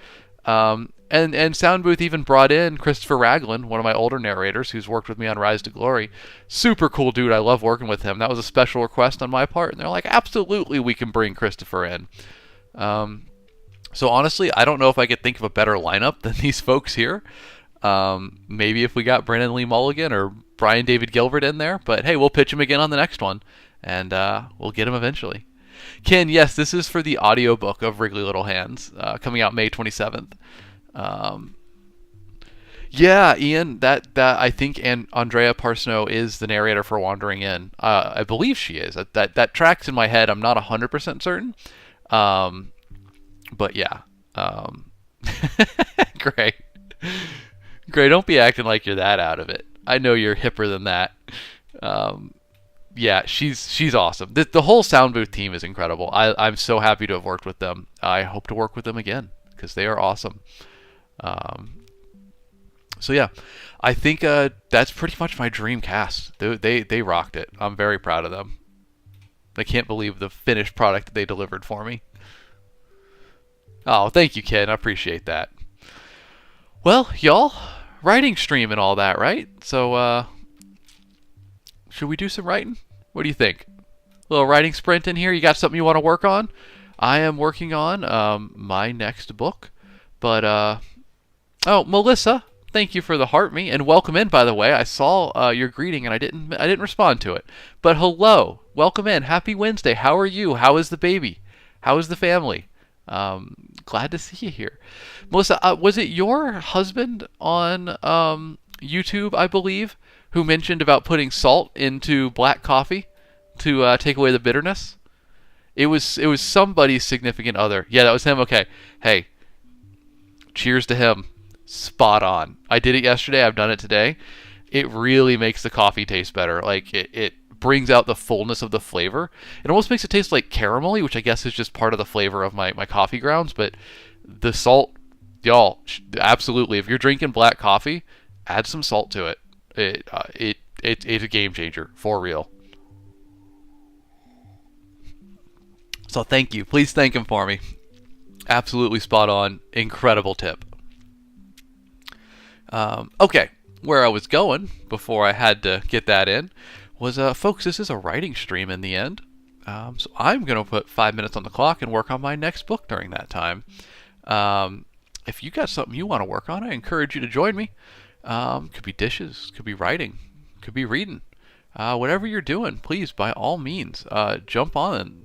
And Sound Booth even brought in Christopher Ragland, one of my older narrators who's worked with me on Rise to Glory. Super cool dude. I love working with him. That was a special request on my part, and they're like, absolutely, we can bring Christopher in. So honestly, I don't know if I could think of a better lineup than these folks here. Maybe if we got Brennan Lee Mulligan or Brian David Gilbert in there, but hey, we'll pitch him again on the next one, and we'll get him eventually. Ken, yes, this is for the audiobook of Wriggly Little Hands, coming out May 27th. Yeah, Ian, that I think Andrea Parsnow is the narrator for Wandering In. I believe she is. That tracks in my head. I'm not 100% certain. But yeah. Great. Great, don't be acting like you're that out of it. I know you're hipper than that. Yeah, she's awesome. The whole Sound Booth team is incredible. I'm so happy to have worked with them. I hope to work with them again because they are awesome. So yeah, I think that's pretty much my dream cast. They rocked it. I'm very proud of them. I can't believe the finished product they delivered for me. Oh, thank you, Ken. I appreciate that. Well, y'all, writing stream and all that, right? So, should we do some writing? What do you think? A little writing sprint in here? You got something you want to work on? I am working on my next book. But, oh, Melissa, thank you for the heart me, and welcome in, by the way. I saw your greeting, and I didn't respond to it. But hello, welcome in. Happy Wednesday. How are you? How is the baby? How is the family? Glad to see you here. Melissa, was it your husband on YouTube, I believe, who mentioned about putting salt into black coffee to take away the bitterness? It was somebody's significant other. Yeah, that was him. Okay. Hey, cheers to him. Spot on. I did it yesterday. I've done it today. It really makes the coffee taste better. Like it brings out the fullness of the flavor. It almost makes it taste like caramelly, which I guess is just part of the flavor of my coffee grounds. But the salt, y'all, absolutely. If you're drinking black coffee, add some salt to it. It's a game changer for real. So thank you. Please thank him for me. Absolutely spot on. Incredible tip. Okay, where I was going before I had to get that in was, folks, this is a writing stream in the end. So I'm going to put 5 minutes on the clock and work on my next book during that time. If you got something you want to work on, I encourage you to join me. Could be dishes, could be writing, could be reading. Whatever you're doing, please, by all means, jump on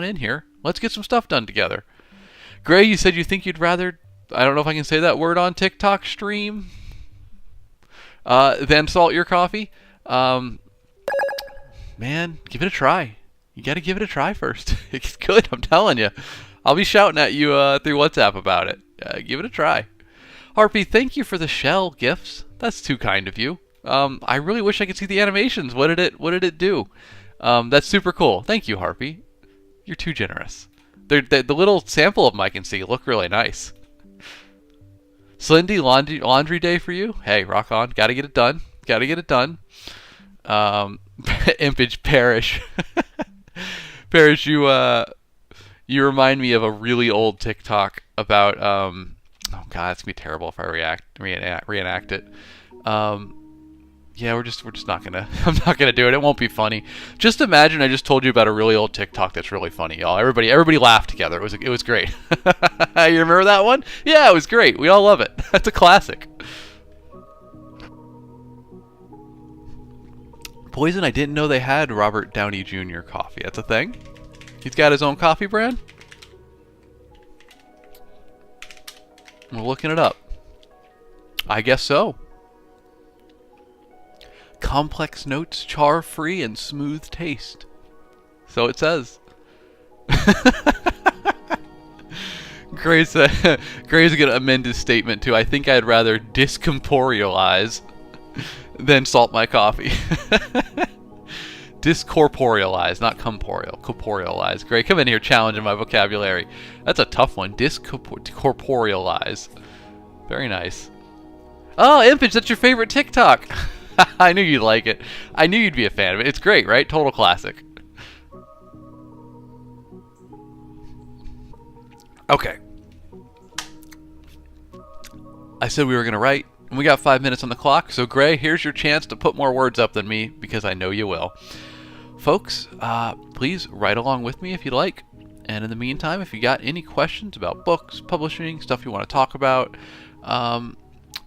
in here. Let's get some stuff done together. Gray, you said you think you'd rather, I don't know if I can say that word on TikTok stream, than salt your coffee. Man, give it a try. You got to give it a try first. It's good, I'm telling you. I'll be shouting at you through WhatsApp about it. Give it a try. Harpy, thank you for the shell gifts. That's too kind of you. I really wish I could see the animations. What did it do? That's super cool. Thank you, Harpy. You're too generous. The little sample of them I can see look really nice. Slindy, laundry day for you? Hey, rock on. Gotta get it done. Gotta get it done. Impage Parish. Parish, you remind me of a really old TikTok about oh god, it's gonna be terrible if I reenact it. Yeah, we're just not gonna. I'm not gonna do it. It won't be funny. Just imagine I just told you about a really old TikTok that's really funny, y'all. Everybody laughed together. It was great. You remember that one? Yeah, it was great. We all love it. That's a classic. Poison, I didn't know they had Robert Downey Jr. coffee. That's a thing? He's got his own coffee brand? We're looking it up. I guess so. Complex notes, char-free, and smooth taste. So it says. Gray's going to amend his statement to, I think I'd rather discorporealize than salt my coffee. Discorporealize, not corporeal. Corporealize. Gray, come in here challenging my vocabulary. That's a tough one. Discorporealize. Very nice. Oh, Impage, that's your favorite TikTok. I knew you'd like it. I knew you'd be a fan of it. It's great, right? Total classic. Okay. I said we were going to write, and we got 5 minutes on the clock. So, Gray, here's your chance to put more words up than me, because I know you will. Folks, please write along with me if you'd like. And in the meantime, if you got any questions about books, publishing, stuff you want to talk about,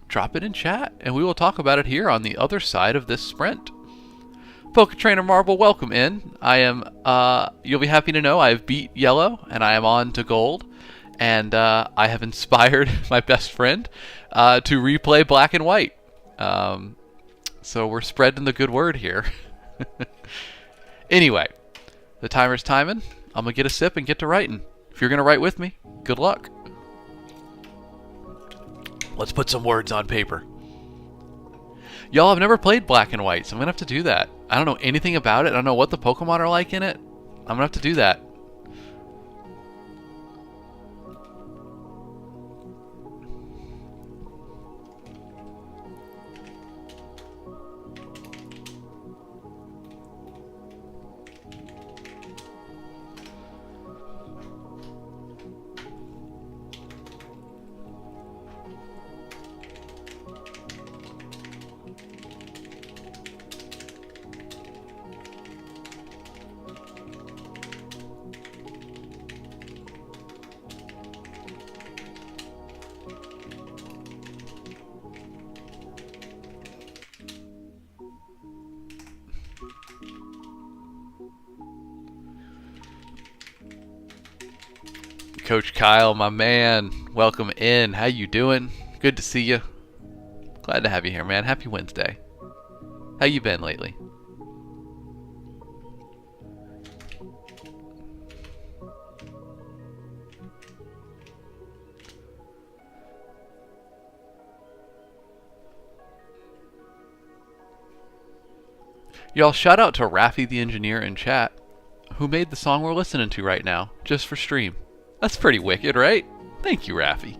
drop it in chat, and we will talk about it here on the other side of this sprint. Poke Trainer Marble, welcome in. I am, you'll be happy to know I have beat yellow, and I am on to gold, and I have inspired my best friend to replay black and white. So we're spreading the good word here. Anyway, the timer's timing. I'm going to get a sip and get to writing. If you're going to write with me, good luck. Let's put some words on paper. Y'all, I've never played black and white, so I'm going to have to do that. I don't know anything about it. I don't know what the Pokemon are like in it. I'm going to have to do that. Coach Kyle, my man. Welcome in. How you doing? Good to see you. Glad to have you here, man. Happy Wednesday. How you been lately? Y'all, shout out to Raffy the engineer in chat, who made the song we're listening to right now, just for stream. That's pretty wicked, right? Thank you, Raffy.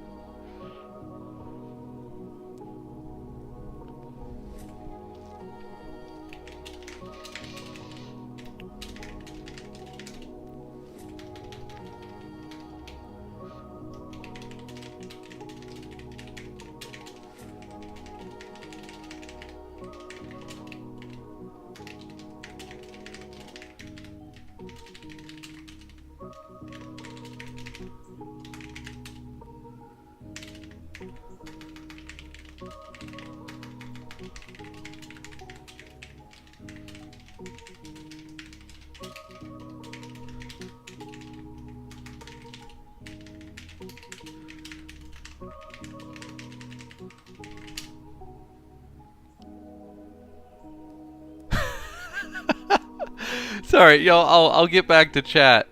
Sorry, y'all. I'll get back to chat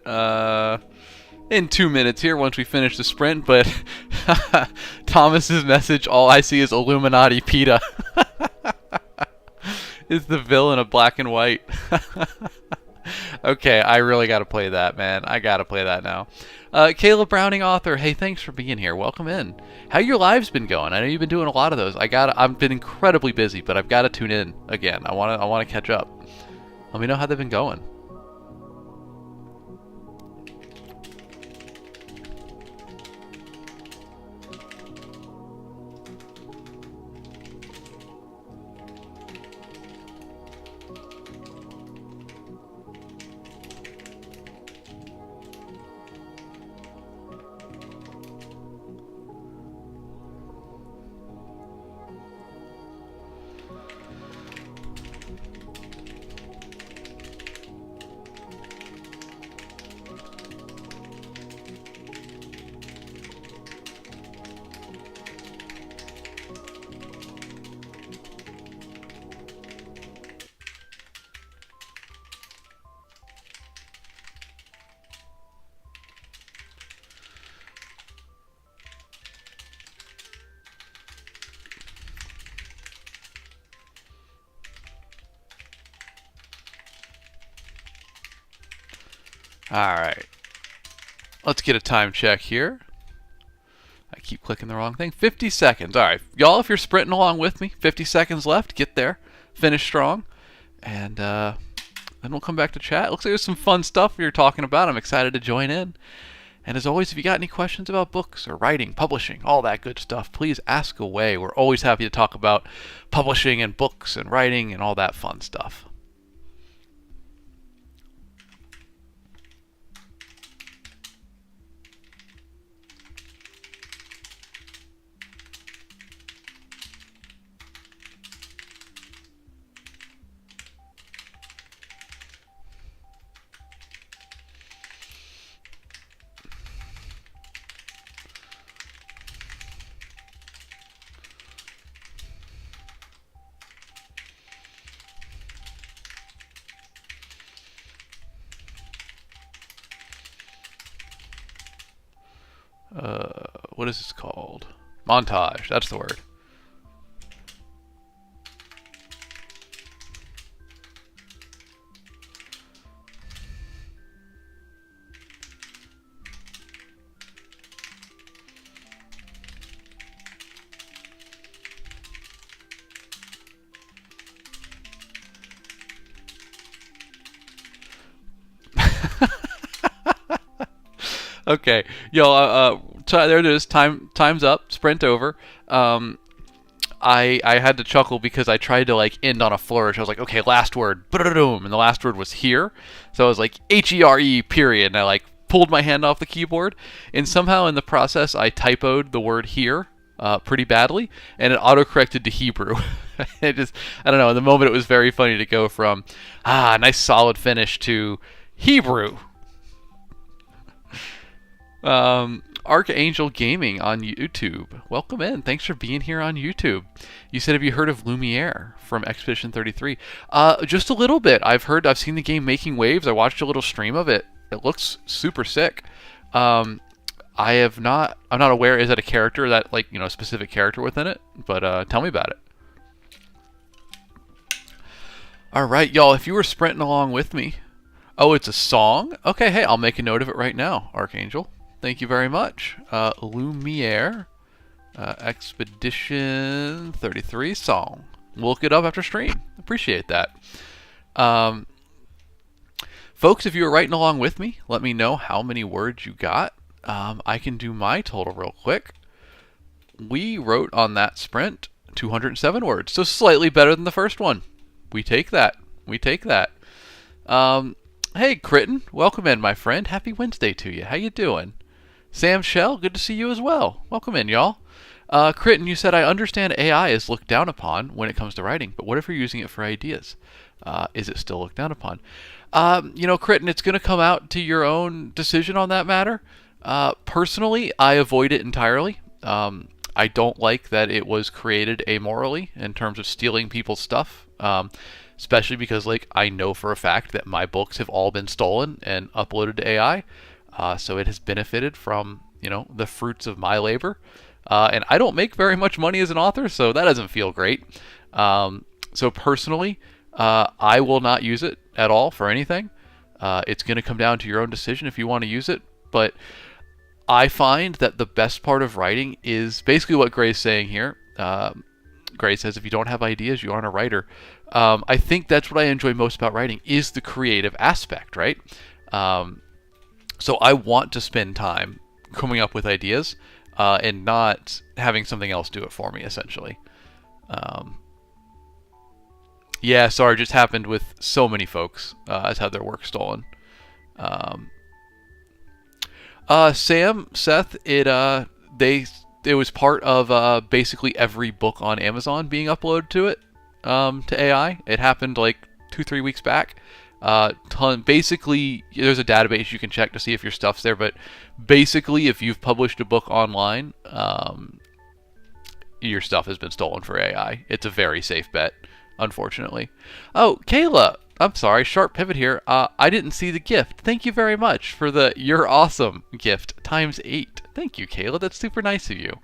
in 2 minutes here once we finish the sprint. But Thomas's message, all I see is Illuminati PETA. Is the villain of black and white? Okay, I really gotta play that, man. I gotta play that now. Caleb Browning, author. Hey, thanks for being here. Welcome in. How your lives been going? I know you've been doing a lot of those. I've been incredibly busy, but I've got to tune in again. I wanna catch up. Let me know how they've been going. Alright. Let's get a time check here. I keep clicking the wrong thing. 50 seconds. Alright. Y'all, if you're sprinting along with me, 50 seconds left. Get there. Finish strong. And then we'll come back to chat. Looks like there's some fun stuff you're talking about. I'm excited to join in. And as always, if you got any questions about books or writing, publishing, all that good stuff, please ask away. We're always happy to talk about publishing and books and writing and all that fun stuff. What is this called? Montage. That's the word. Okay, y'all. There it is. Time's up. Sprint over. I had to chuckle because I tried to like end on a flourish. I was like, okay, last word, boom, and the last word was here. So I was like HERE period, and I like pulled my hand off the keyboard, and somehow in the process I typoed the word here pretty badly, and it autocorrected to Hebrew. I don't know. In the moment, it was very funny to go from nice solid finish to Hebrew. Archangel Gaming on YouTube. Welcome in. Thanks for being here on YouTube. You said, have you heard of Lumiere from Expedition 33? Just a little bit. I've seen the game making waves. I watched a little stream of it. It looks super sick. I'm not aware, is that a character that, like, a specific character within it? But tell me about it. All right, y'all, if you were sprinting along with me. Oh, it's a song? Okay, hey, I'll make a note of it right now, Archangel. Thank you very much. Lumiere, Expedition 33 song. We'll look it up after stream. Appreciate that. Folks, if you were writing along with me, let me know how many words you got. I can do my total real quick. We wrote on that sprint 207 words, so slightly better than the first one. We take that. We take that. Hey, Critton, welcome in, my friend. Happy Wednesday to you. How you doing? Sam Shell, good to see you as well. Welcome in, y'all. Critton, you said, I understand AI is looked down upon when it comes to writing, but what if you're using it for ideas? Is it still looked down upon? Critton, it's going to come out to your own decision on that matter. Personally, I avoid it entirely. I don't like that it was created amorally in terms of stealing people's stuff, especially because, like, I know for a fact that my books have all been stolen and uploaded to AI. So it has benefited from, the fruits of my labor. And I don't make very much money as an author, so that doesn't feel great. So personally, I will not use it at all for anything. It's going to come down to your own decision if you want to use it. But I find that the best part of writing is basically what Gray's saying here. Gray says, if you don't have ideas, you aren't a writer. I think that's what I enjoy most about writing is the creative aspect, right? So I want to spend time coming up with ideas and not having something else do it for me, essentially. Yeah, sorry, it just happened with so many folks has had their work stolen. Sam, Seth, it was part of basically every book on Amazon being uploaded to it, to AI. It happened like 2-3 weeks back. Basically, there's a database you can check to see if your stuff's there, but basically, if you've published a book online, your stuff has been stolen for AI. It's a very safe bet, unfortunately. Oh, Kayla, I'm sorry, sharp pivot here. I didn't see the gift. Thank you very much for the "You're Awesome" gift ×8. Thank you, Kayla. That's super nice of you.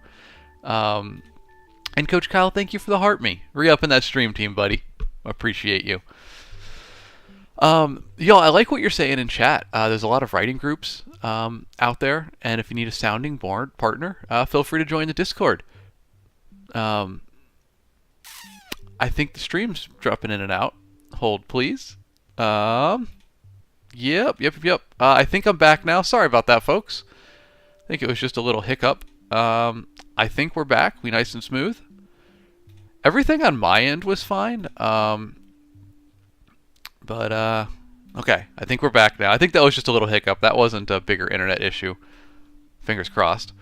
And Coach Kyle, thank you for the heart me. Re-up in that stream team, buddy. Appreciate you. Y'all, I like what you're saying in chat. There's a lot of writing groups out there, and if you need a sounding board partner, feel free to join the Discord. I think the stream's dropping in and out. Hold, please. Yep. I think I'm back now. Sorry about that, folks. I think it was just a little hiccup. I think we're back. We nice and smooth. Everything on my end was fine. Okay, I think we're back now. I think that was just a little hiccup. That wasn't a bigger internet issue. Fingers crossed.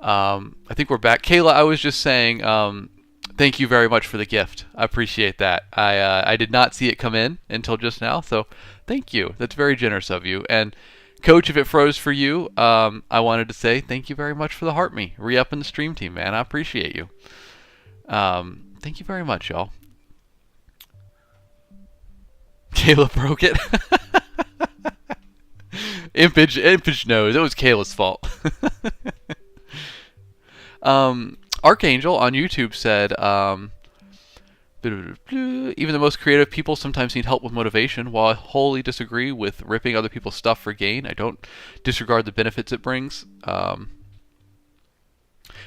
I think we're back. Kayla, I was just saying, thank you very much for the gift. I appreciate that. I did not see it come in until just now, so thank you. That's very generous of you. And Coach, if it froze for you, I wanted to say thank you very much for the heart me. Re-up in the stream team, man. I appreciate you. Thank you very much, y'all. Kayla broke it. Impage knows. It was Kayla's fault. Archangel on YouTube said, even the most creative people sometimes need help with motivation. While I wholly disagree with ripping other people's stuff for gain, I don't disregard the benefits it brings.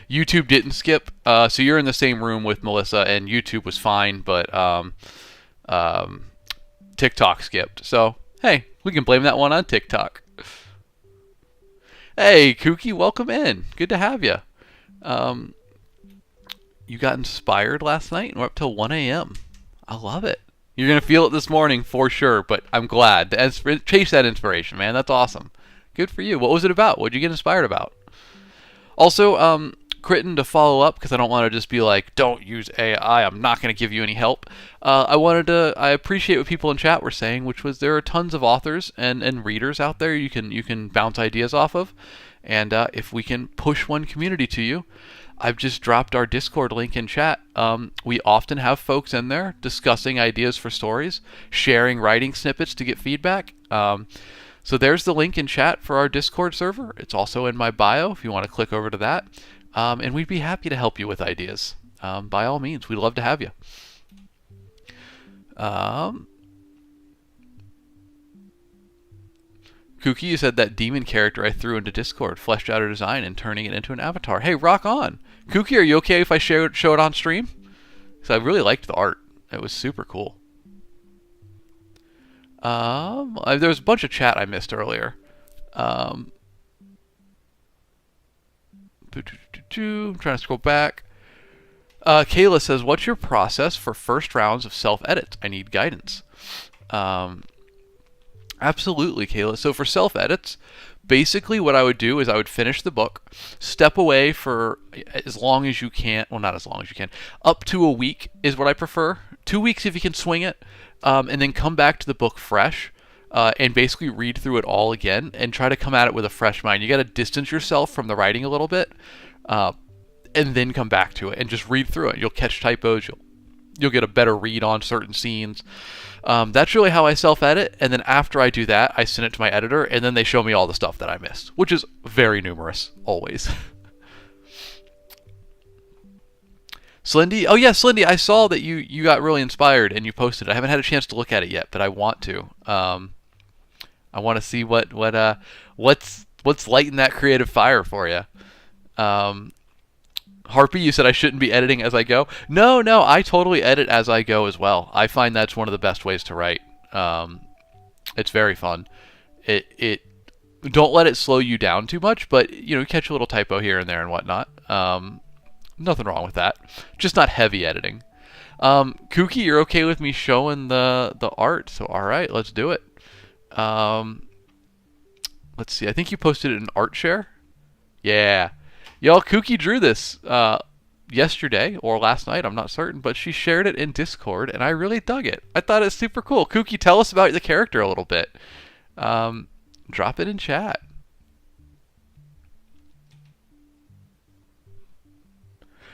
YouTube didn't skip, so you're in the same room with Melissa, and YouTube was fine, but TikTok skipped. So, hey, we can blame that one on TikTok. Hey, Kooky, welcome in. Good to have you. You got inspired last night and we're up till 1 a.m. I love it. You're going to feel it this morning for sure, but I'm glad. Chase that inspiration, man. That's awesome. Good for you. What was it about? What did you get inspired about? Also, Critton, to follow up, because I don't want to just be like, don't use AI, I'm not going to give you any help. I appreciate what people in chat were saying, which was there are tons of authors and readers out there you can bounce ideas off of. And if we can push one community to you, I've just dropped our Discord link in chat. We often have folks in there discussing ideas for stories, sharing writing snippets to get feedback. So there's the link in chat for our Discord server. It's also in my bio if you want to click over to that. And we'd be happy to help you with ideas. By all means, we'd love to have you. Kooky, you said that demon character I threw into Discord, fleshed out her design and turning it into an avatar. Hey, rock on. Kooky, are you okay if I show it on stream? Because I really liked the art. It was super cool. There was a bunch of chat I missed earlier. I'm trying to scroll back. Kayla says, what's your process for first rounds of self-edits? I need guidance. Absolutely, Kayla. So for self-edits, basically what I would do is I would finish the book, step away for as long as you can. Well, not as long as you can. Up to a week is what I prefer. 2 weeks if you can swing it. And then come back to the book fresh. And basically read through it all again and try to come at it with a fresh mind. You got to distance yourself from the writing a little bit. And then come back to it and just read through it. You'll catch typos. You'll get a better read on certain scenes. That's really how I self-edit, and then after I do that, I send it to my editor, and then they show me all the stuff that I missed, which is very numerous, always. Slendy? Oh yeah, Slendy, I saw that you got really inspired and you posted it. I haven't had a chance to look at it yet, but I want to. I want to see what's lighting that creative fire for you. Harpy, you said I shouldn't be editing as I go. No, I totally edit as I go as well. I find that's one of the best ways to write. It's very fun. It don't let it slow you down too much, but catch a little typo here and there and whatnot. Nothing wrong with that. Just not heavy editing. Kooky, you're okay with me showing the art, so all right, let's do it. Let's see. I think you posted it in Art Share. Yeah. Y'all, Kooky drew this yesterday or last night, I'm not certain, but she shared it in Discord, and I really dug it. I thought it was super cool. Kooky, tell us about the character a little bit. Drop it in chat.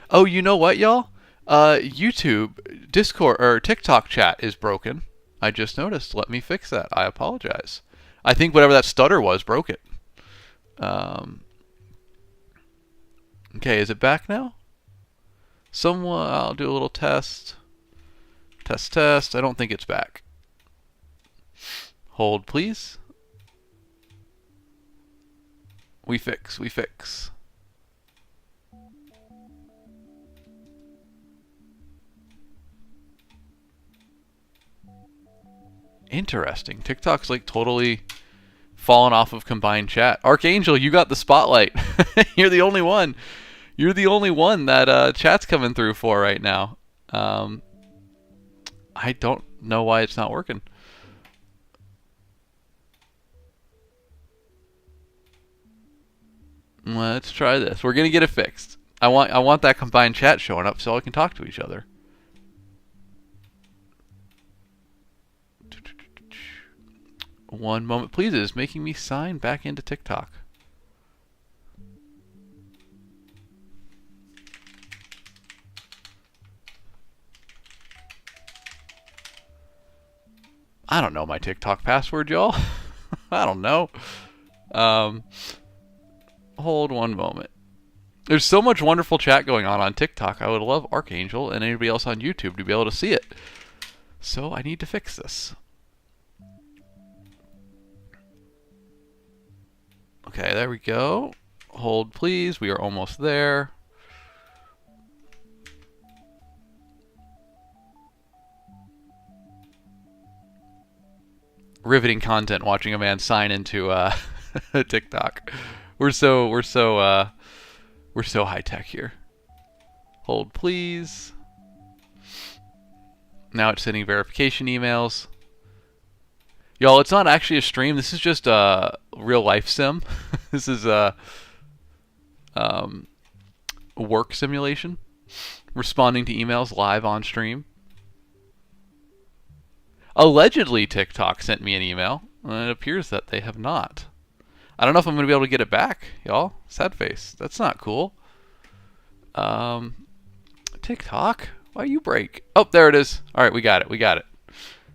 Oh, you know what, y'all? YouTube, Discord, or TikTok chat is broken. I just noticed. Let me fix that. I apologize. I think whatever that stutter was broke it. Okay, is it back now? I'll do a little test. Test. I don't think it's back. Hold, please. We fix. Interesting. TikTok's like totally fallen off of combined chat. Archangel, you got the spotlight. You're the only one. You're the only one that chat's coming through for right now. I don't know why it's not working. Let's try this. We're gonna get it fixed. I want that combined chat showing up so I can talk to each other. One moment, please. It is making me sign back into TikTok. I don't know my TikTok password, y'all. I don't know. Hold one moment. There's so much wonderful chat going on TikTok. I would love Archangel and anybody else on YouTube to be able to see it. So I need to fix this. Okay, there we go. Hold, please. We are almost there. Riveting content watching a man sign into TikTok. We're so high tech here. Hold, please. Now it's sending verification emails. Y'all, it's not actually a stream. This is just a real life sim. This is a work simulation. Responding to emails live on stream. Allegedly, TikTok sent me an email. It appears that they have not. I don't know if I'm going to be able to get it back, y'all. Sad face. That's not cool. TikTok? Why you break? Oh, there it is. All right, we got it. We got it.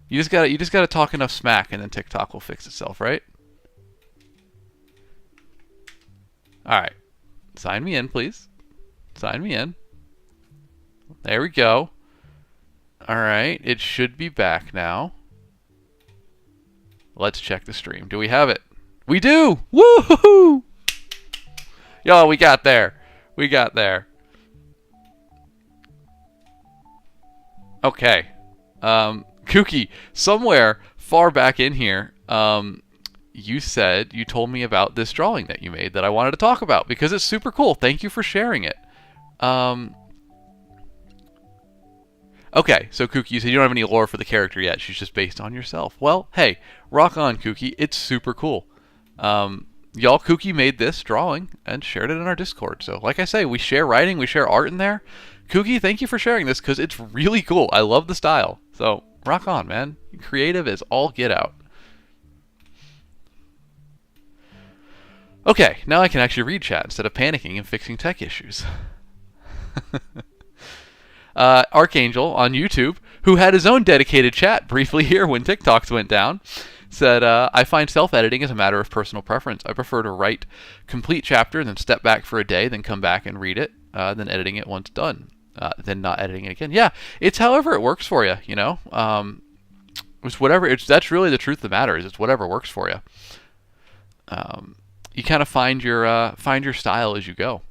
You just got to talk enough smack, and then TikTok will fix itself, right? All right. Sign me in, please. Sign me in. There we go. All right. It should be back now. Let's check the stream. Do we have it? We do! Woo-hoo-hoo! Yo, we got there. We got there. Okay. Kooky, somewhere far back in here, you told me about this drawing that you made that I wanted to talk about because it's super cool. Thank you for sharing it. Okay, so Kooky, you said you don't have any lore for the character yet. She's just based on yourself. Well, hey, rock on, Kooky. It's super cool. Y'all, Kooky made this drawing and shared it in our Discord. So, like I say, we share writing, we share art in there. Kooky, thank you for sharing this because it's really cool. I love the style. So, rock on, man. Creative is all get out. Okay, now I can actually read chat instead of panicking and fixing tech issues. Archangel on YouTube, who had his own dedicated chat briefly here when TikToks went down, said, I find self-editing as a matter of personal preference. I prefer to write complete chapter, then step back for a day, then come back and read it, then editing it once done, then not editing it again. Yeah, it's however it works for you, you know? It's whatever. That's really the truth of the matter is it's whatever works for you. You kind of find your style as you go.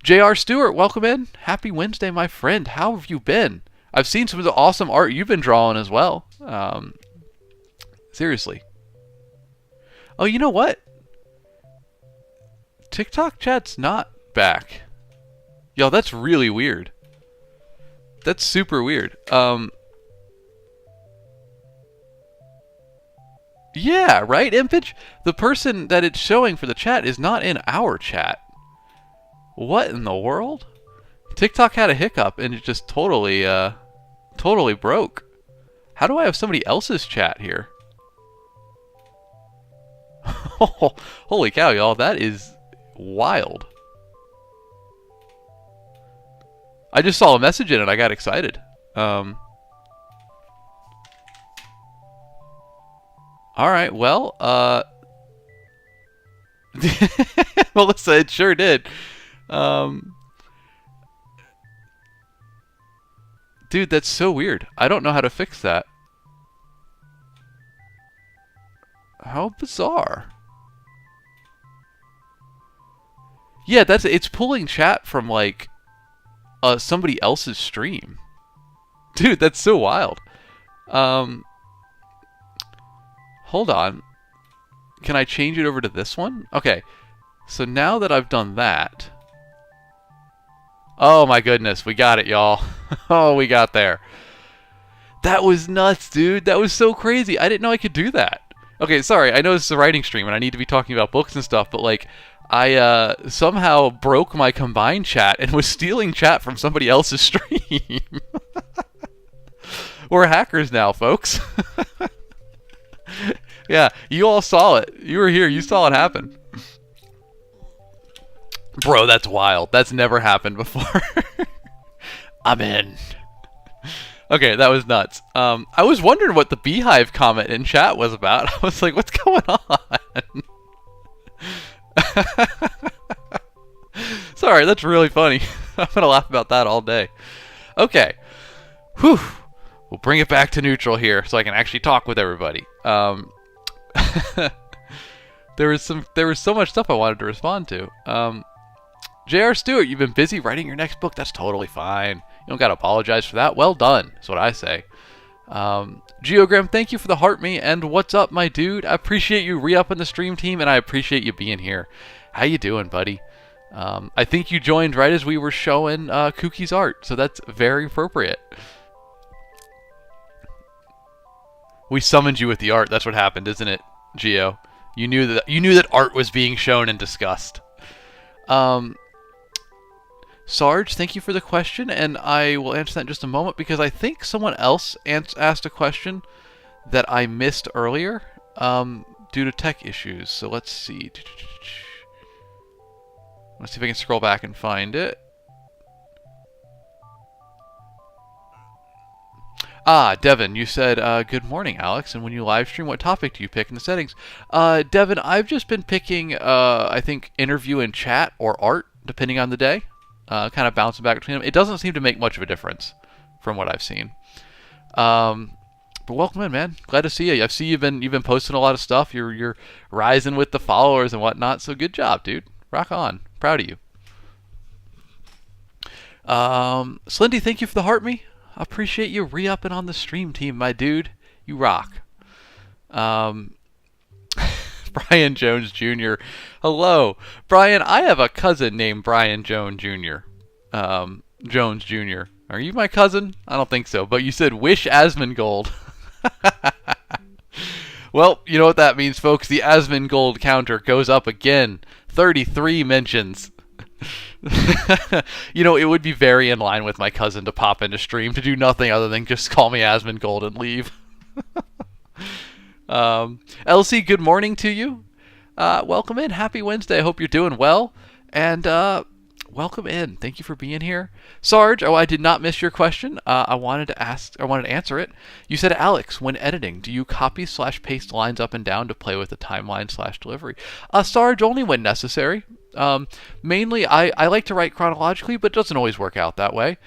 J.R. Stewart, welcome in. Happy Wednesday, my friend. How have you been? I've seen some of the awesome art you've been drawing as well. Seriously. Oh, you know what? TikTok chat's not back. Yo, that's really weird. That's super weird. Yeah, right, Impage? The person that it's showing for the chat is not in our chat. What in the world? TikTok had a hiccup and it just totally broke. How do I have somebody else's chat here? Holy cow, y'all, that is wild. I just saw a message in it, I got excited. Alright, well, Melissa, it sure did. Dude, that's so weird. I don't know how to fix that. How bizarre. Yeah, it's pulling chat from like somebody else's stream. Dude, that's so wild. Hold on. Can I change it over to this one? Okay. So now that I've done that... Oh my goodness, we got it, y'all. Oh, we got there. That was nuts, dude. That was so crazy. I didn't know I could do that. Okay, sorry. I know this is a writing stream and I need to be talking about books and stuff, but like, I somehow broke my combined chat and was stealing chat from somebody else's stream. We're hackers now, folks. Yeah, you all saw it. You were here. You saw it happen. Bro, that's wild. That's never happened before. I'm in. Okay, that was nuts. I was wondering what the beehive comment in chat was about. I was like, what's going on? Sorry, that's really funny. I'm going to laugh about that all day. Okay. Whew. We'll bring it back to neutral here so I can actually talk with everybody. There was so much stuff I wanted to respond to. J.R. Stewart, you've been busy writing your next book. That's totally fine. You don't got to apologize for that. Well done. That's what I say. Geogram, thank you for the heart me. And what's up, my dude? I appreciate you re-upping the stream team, and I appreciate you being here. How you doing, buddy? I think you joined right as we were showing Kooky's art, so that's very appropriate. We summoned you with the art. That's what happened, isn't it, Geo? You knew that art was being shown and discussed. Sarge, thank you for the question, and I will answer that in just a moment because I think someone else asked a question that I missed earlier. due to tech issues. So let's see. Let's see if I can scroll back and find it. Devin, you said, good morning, Alex, and when you live stream, what topic do you pick in the settings? Devin, I've just been picking, I think, interview and chat or art, depending on the day. Kind of bouncing back between them. It doesn't seem to make much of a difference from what I've seen. But welcome in, man. Glad to see you. I see you've been posting a lot of stuff. You're rising with the followers and whatnot, so good job, dude. Rock on. Proud of you. Slindy, thank you for the heart me. Appreciate you re-upping on the stream team, my dude. You rock. Brian Jones Jr. Hello. Brian, I have a cousin named Brian Jones Jr. Jones Jr. Are you my cousin? I don't think so, but you said wish Asmongold. Well, you know what that means, folks. The Asmongold counter goes up again. 33 mentions. You know, it would be very in line with my cousin to pop into stream to do nothing other than just call me Asmongold and leave. Elsie, good morning to you. Welcome in. Happy Wednesday. I hope you're doing well. And welcome in. Thank you for being here. Sarge, I did not miss your question. I wanted to answer it. You said, Alex, when editing, do you copy/paste lines up and down to play with the timeline/delivery? Sarge, only when necessary. Mainly, I like to write chronologically, but it doesn't always work out that way.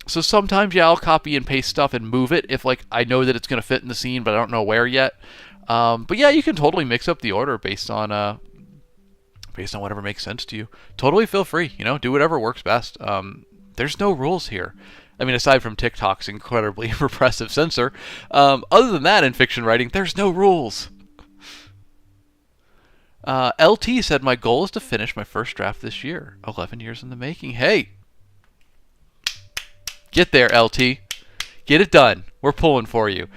So sometimes, yeah, I'll copy and paste stuff and move it if, like, I know that it's going to fit in the scene, but I don't know where yet. But yeah, you can totally mix up the order based on whatever makes sense to you. Totally feel free, do whatever works best. There's no rules here. I mean, aside from TikTok's incredibly repressive censor, other than that in fiction writing, there's no rules. LT said, my goal is to finish my first draft this year. 11 years in the making. Hey! Get there, LT. Get it done. We're pulling for you.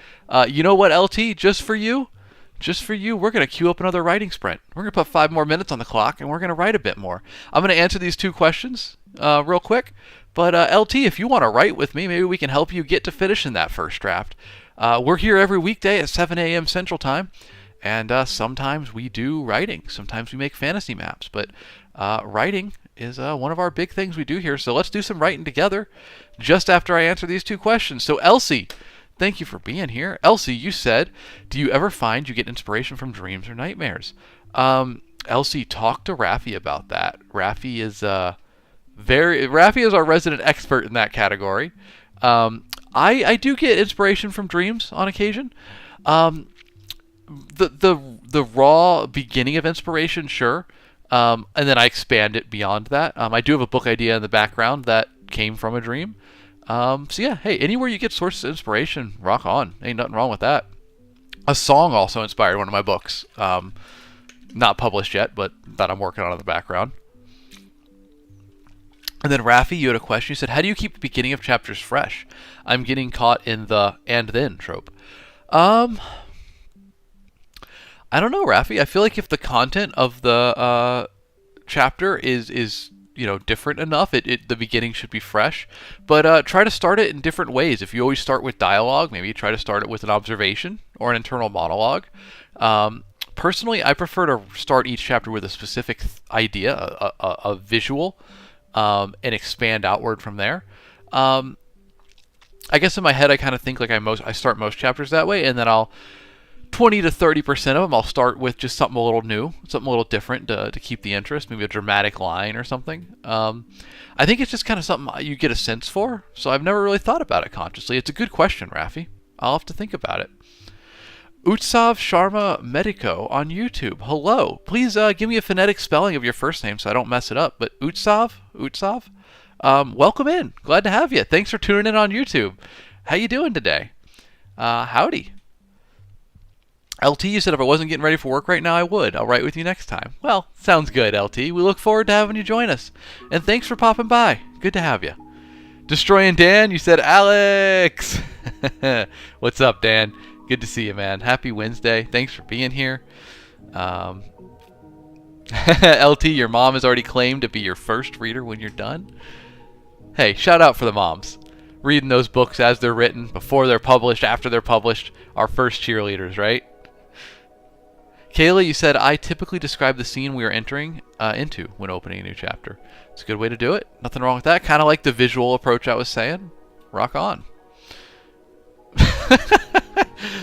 You know what, LT? Just for you, we're going to queue up another writing sprint. We're going to put 5 more minutes on the clock, and we're going to write a bit more. I'm going to answer these 2 questions real quick. But LT, if you want to write with me, maybe we can help you get to finishing that first draft. We're here every weekday at 7 a.m. Central Time. And sometimes we do writing. Sometimes we make fantasy maps. But writing is one of our big things we do here. So let's do some writing together just after I answer these 2 questions. So Elsie, thank you for being here. Elsie, you said, do you ever find you get inspiration from dreams or nightmares? Elsie, talk to Raffi about that. Raffi is our resident expert in that category. I do get inspiration from dreams on occasion. The raw beginning of inspiration, sure, and then I expand it beyond that. I do have a book idea in the background that came from a dream. So yeah, hey, anywhere you get sources of inspiration, rock on. Ain't nothing wrong with that. A song also inspired one of my books. Not published yet, but that I'm working on in the background. And then Raffi, you had a question. You said, how do you keep the beginning of chapters fresh? I'm getting caught in the and then trope. I don't know, Raffi. I feel like if the content of the chapter is different enough, the beginning should be fresh. But try to start it in different ways. If you always start with dialogue, maybe try to start it with an observation or an internal monologue. Personally, I prefer to start each chapter with a specific idea, a visual, and expand outward from there. I guess in my head, I kind of think like I start most chapters that way, and then 20 to 30% of them, I'll start with just something a little new, something a little different to keep the interest, maybe a dramatic line or something. I think it's just kind of something you get a sense for, so I've never really thought about it consciously. It's a good question, Raffi. I'll have to think about it. Utsav Sharma Medico on YouTube. Hello. Please give me a phonetic spelling of your first name so I don't mess it up. But Utsav? Welcome in. Glad to have you. Thanks for tuning in on YouTube. How you doing today? Howdy. LT, you said if I wasn't getting ready for work right now, I would. I'll write with you next time. Well, sounds good, LT. We look forward to having you join us. And thanks for popping by. Good to have you. Destroying Dan, you said Alex. What's up, Dan? Good to see you, man. Happy Wednesday. Thanks for being here. LT, your mom has already claimed to be your first reader when you're done. Hey, shout out for the moms. Reading those books as they're written, before they're published, after they're published. Our first cheerleaders, right? Kayla, you said, I typically describe the scene we are entering into when opening a new chapter. It's a good way to do it. Nothing wrong with that. Kind of like the visual approach I was saying. Rock on.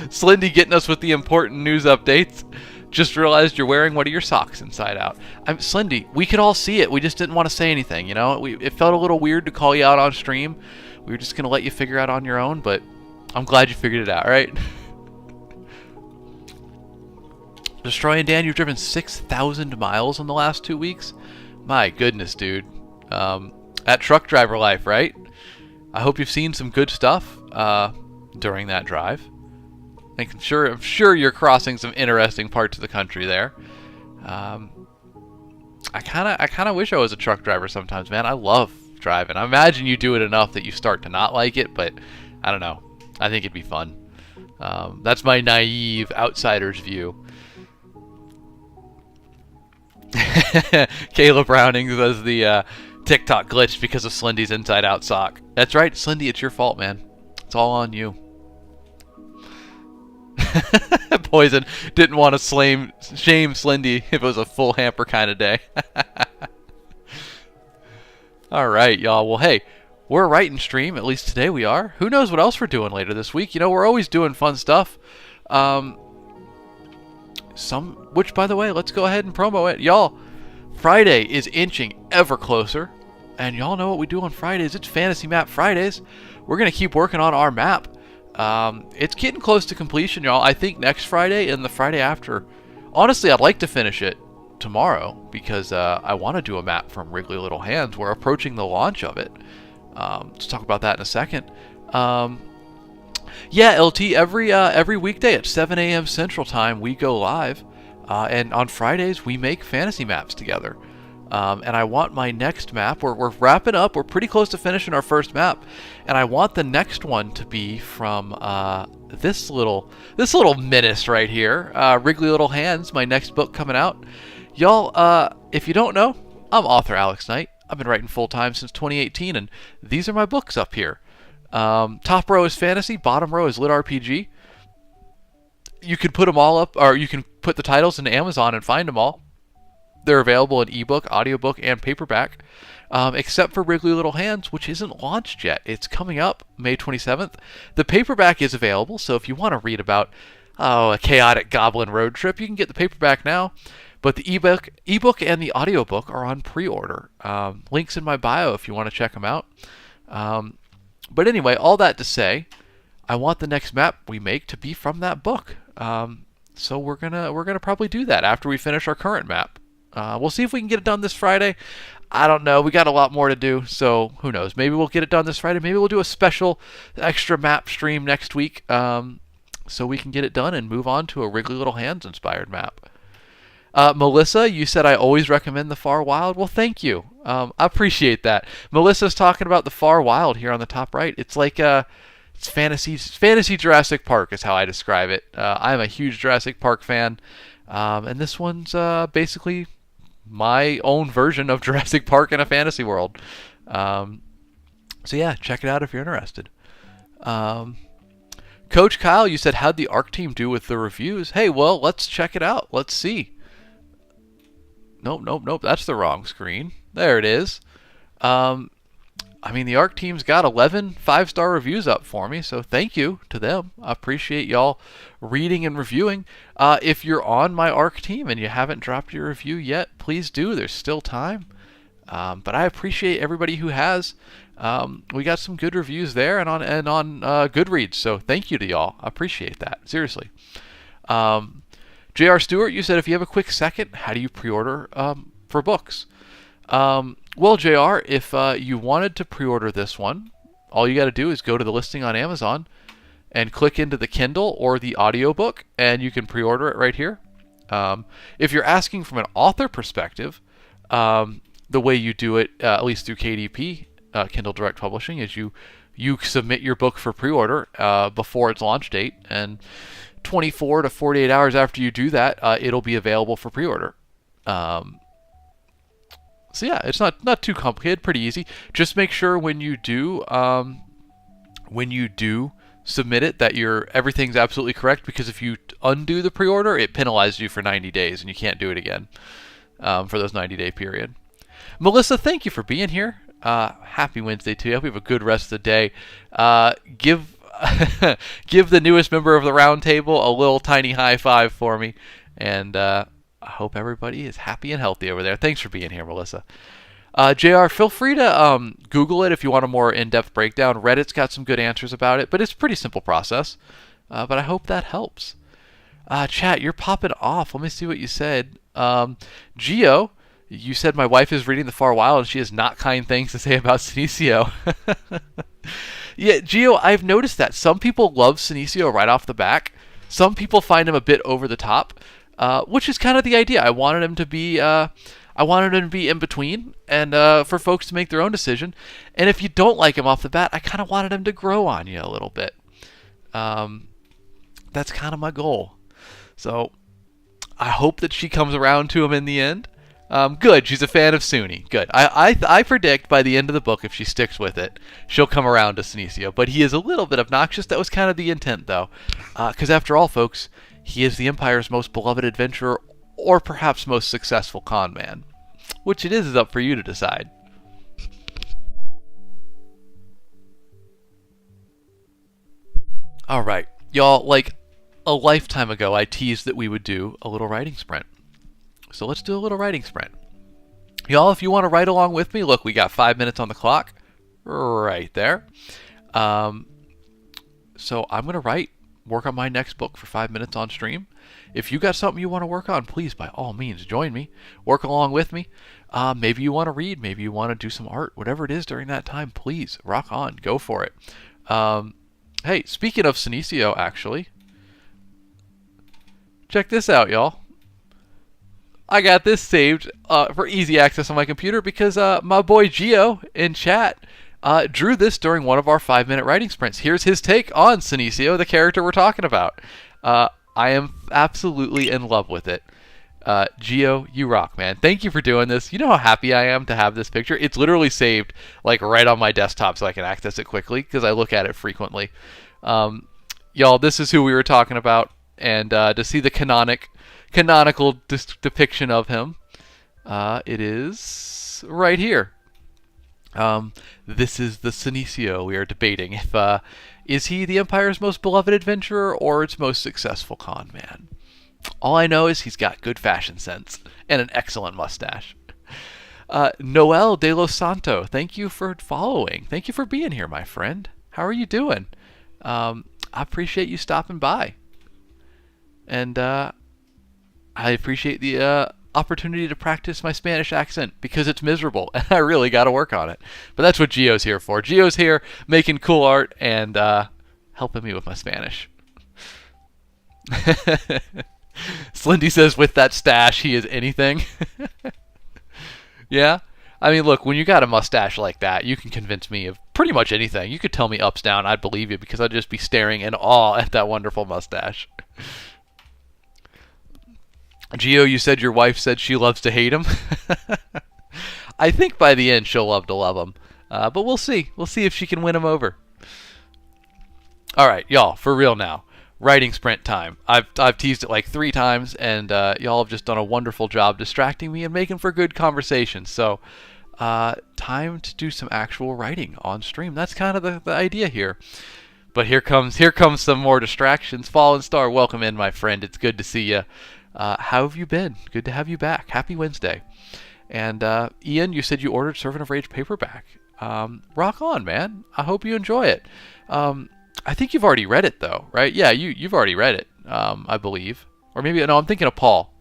Slindy getting us with the important news updates. Just realized you're wearing one of your socks inside out. Slindy, we could all see it. We just didn't want to say anything, you know? It felt a little weird to call you out on stream. We were just going to let you figure out on your own, but I'm glad you figured it out, right? Destroying Dan, you've driven 6,000 miles in the last 2 weeks? My goodness, dude. At Truck Driver Life, right? I hope you've seen some good stuff during that drive. I'm sure you're crossing some interesting parts of the country there. I kind of wish I was a truck driver sometimes, man. I love driving. I imagine you do it enough that you start to not like it, but I don't know. I think it'd be fun. That's my naive outsider's view. Caleb Browning says the TikTok glitched because of Slindy's inside-out sock. That's right, Slindy. It's your fault, man. It's all on you. Poison didn't want to shame Slindy if it was a full hamper kind of day. All right, y'all. Well, hey, we're a writing stream. At least today we are. Who knows what else we're doing later this week? You know, we're always doing fun stuff. Which, by the way, let's go ahead and promo it. Y'all, Friday is inching ever closer. And y'all know what we do on Fridays. It's Fantasy Map Fridays. We're going to keep working on our map. It's getting close to completion, y'all. I think next Friday and the Friday after. Honestly, I'd like to finish it tomorrow because I want to do a map from Wriggly Little Hands. We're approaching the launch of it. Let's talk about that in a second. Yeah, LT, every weekday at 7 a.m. Central Time, we go live. And on Fridays, we make fantasy maps together. And I want my next map, we're wrapping up, we're pretty close to finishing our first map, and I want the next one to be from this little menace right here, Wriggly Little Hands, my next book coming out. Y'all, if you don't know, I'm author Alex Knight. I've been writing full-time since 2018, and these are my books up here. Top row is fantasy, bottom row is lit RPG. You can put them all up, or you can put the titles into Amazon and find them all. They're available in ebook, audiobook, and paperback, except for Wriggly Little Hands, which isn't launched yet. It's coming up May 27th. The paperback is available, so if you want to read about a chaotic goblin road trip, you can get the paperback now. But the ebook and the audiobook are on pre-order. Links in my bio if you want to check them out. But anyway, all that to say, I want the next map we make to be from that book. So we're gonna probably do that after we finish our current map. We'll see if we can get it done this Friday. I don't know. We got a lot more to do, so who knows? Maybe we'll get it done this Friday. Maybe we'll do a special extra map stream next week so we can get it done and move on to a Wriggly Little Hands inspired map. Melissa, you said I always recommend the Far Wild. Well, thank you. I appreciate that. Melissa's talking about the Far Wild here on the top right. It's like it's fantasy Jurassic Park is how I describe it. I'm a huge Jurassic Park fan, and this one's basically my own version of Jurassic Park in a fantasy world. So yeah, check it out if you're interested. Coach Kyle, you said, how'd the ARC team do with the reviews? Hey, well, let's check it out. Let's see. Nope. That's the wrong screen. There it is. I mean, the ARC team's got 11 5-star reviews up for me, so thank you to them. I appreciate y'all reading and reviewing. If you're on my ARC team and you haven't dropped your review yet, please do. There's still time. But I appreciate everybody who has. We got some good reviews there and on Goodreads, so thank you to y'all. I appreciate that. Seriously. J.R. Stewart, you said if you have a quick second, how do you pre-order for books? Well, JR, if you wanted to pre-order this one, all you got to do is go to the listing on Amazon and click into the Kindle or the audiobook, and you can pre-order it right here. If you're asking from an author perspective, the way you do it, at least through KDP, Kindle Direct Publishing, is you submit your book for pre-order before its launch date, and 24 to 48 hours after you do that, it'll be available for pre-order. So yeah, it's not too complicated, pretty easy. Just make sure when you do submit it that everything's absolutely correct, because if you undo the pre-order, it penalizes you for 90 days and you can't do it again for those 90-day period. Melissa, thank you for being here. Happy Wednesday to you. I hope you have a good rest of the day. Give give the newest member of the round table a little tiny high five for me, and I hope everybody is happy and healthy over there. Thanks for being here, Melissa. JR, feel free to Google it if you want a more in-depth breakdown. Reddit's got some good answers about it, but it's a pretty simple process. But I hope that helps. Chat, you're popping off. Let me see what you said. Geo, you said my wife is reading The Far Wild and she has not kind things to say about Senecio. Yeah, Geo, I've noticed that. Some people love Senecio right off the back. Some people find him a bit over the top, which is kind of the idea. I wanted him to be in between, and for folks to make their own decision. And if you don't like him off the bat, I kind of wanted him to grow on you a little bit. That's kind of my goal. So I hope that she comes around to him in the end. Good. She's a fan of Sunni. Good. I predict by the end of the book, if she sticks with it, she'll come around to Senecio. But he is a little bit obnoxious. That was kind of the intent, though. Because after all, folks, he is the Empire's most beloved adventurer, or perhaps most successful con man. Which it is up for you to decide. Alright. Y'all, like a lifetime ago, I teased that we would do a little writing sprint. So let's do a little writing sprint. Y'all, if you want to write along with me, look, we got 5 minutes on the clock. Right there. So I'm going to work on my next book for 5 minutes on stream. If you got something you want to work on, please, by all means, join me. Work along with me. Maybe you want to read. Maybe you want to do some art. Whatever it is during that time, please, rock on. Go for it. Hey, speaking of Senecio, actually, check this out, y'all. I got this saved for easy access on my computer because my boy Geo in chat drew this during one of our 5-minute writing sprints. Here's his take on Senecio, the character we're talking about. I am absolutely in love with it. Geo, you rock, man. Thank you for doing this. You know how happy I am to have this picture? It's literally saved like right on my desktop so I can access it quickly because I look at it frequently. Y'all, this is who we were talking about, and to see the canonical depiction of him, it is right here. This is the Senecio we are debating. Is he the Empire's most beloved adventurer or its most successful con man? All I know is he's got good fashion sense and an excellent mustache. Noel de los Santo, thank you for following. Thank you for being here, my friend. How are you doing? I appreciate you stopping by. And I appreciate the opportunity to practice my Spanish accent because it's miserable and I really got to work on it. But that's what Gio's here for. Gio's here making cool art and helping me with my Spanish. Slindy says, with that stash, he is anything. Yeah? I mean, look, when you got a mustache like that, you can convince me of pretty much anything. You could tell me ups, down, I'd believe you because I'd just be staring in awe at that wonderful mustache. Gio, you said your wife said she loves to hate him. I think by the end she'll love to love him. But we'll see. We'll see if she can win him over. All right, y'all, for real now. Writing sprint time. I've teased it like 3 times, and y'all have just done a wonderful job distracting me and making for good conversation. So, time to do some actual writing on stream. That's kind of the idea here. But here comes some more distractions. Fallen Star, welcome in, my friend. It's good to see you. How have you been? Good to have you back. Happy Wednesday. And Ian, you said you ordered Servant of Rage paperback. Rock on, man. I hope you enjoy it. I think you've already read it, though, right? Yeah, you've already read it, I believe. Or maybe, no, I'm thinking of Paul.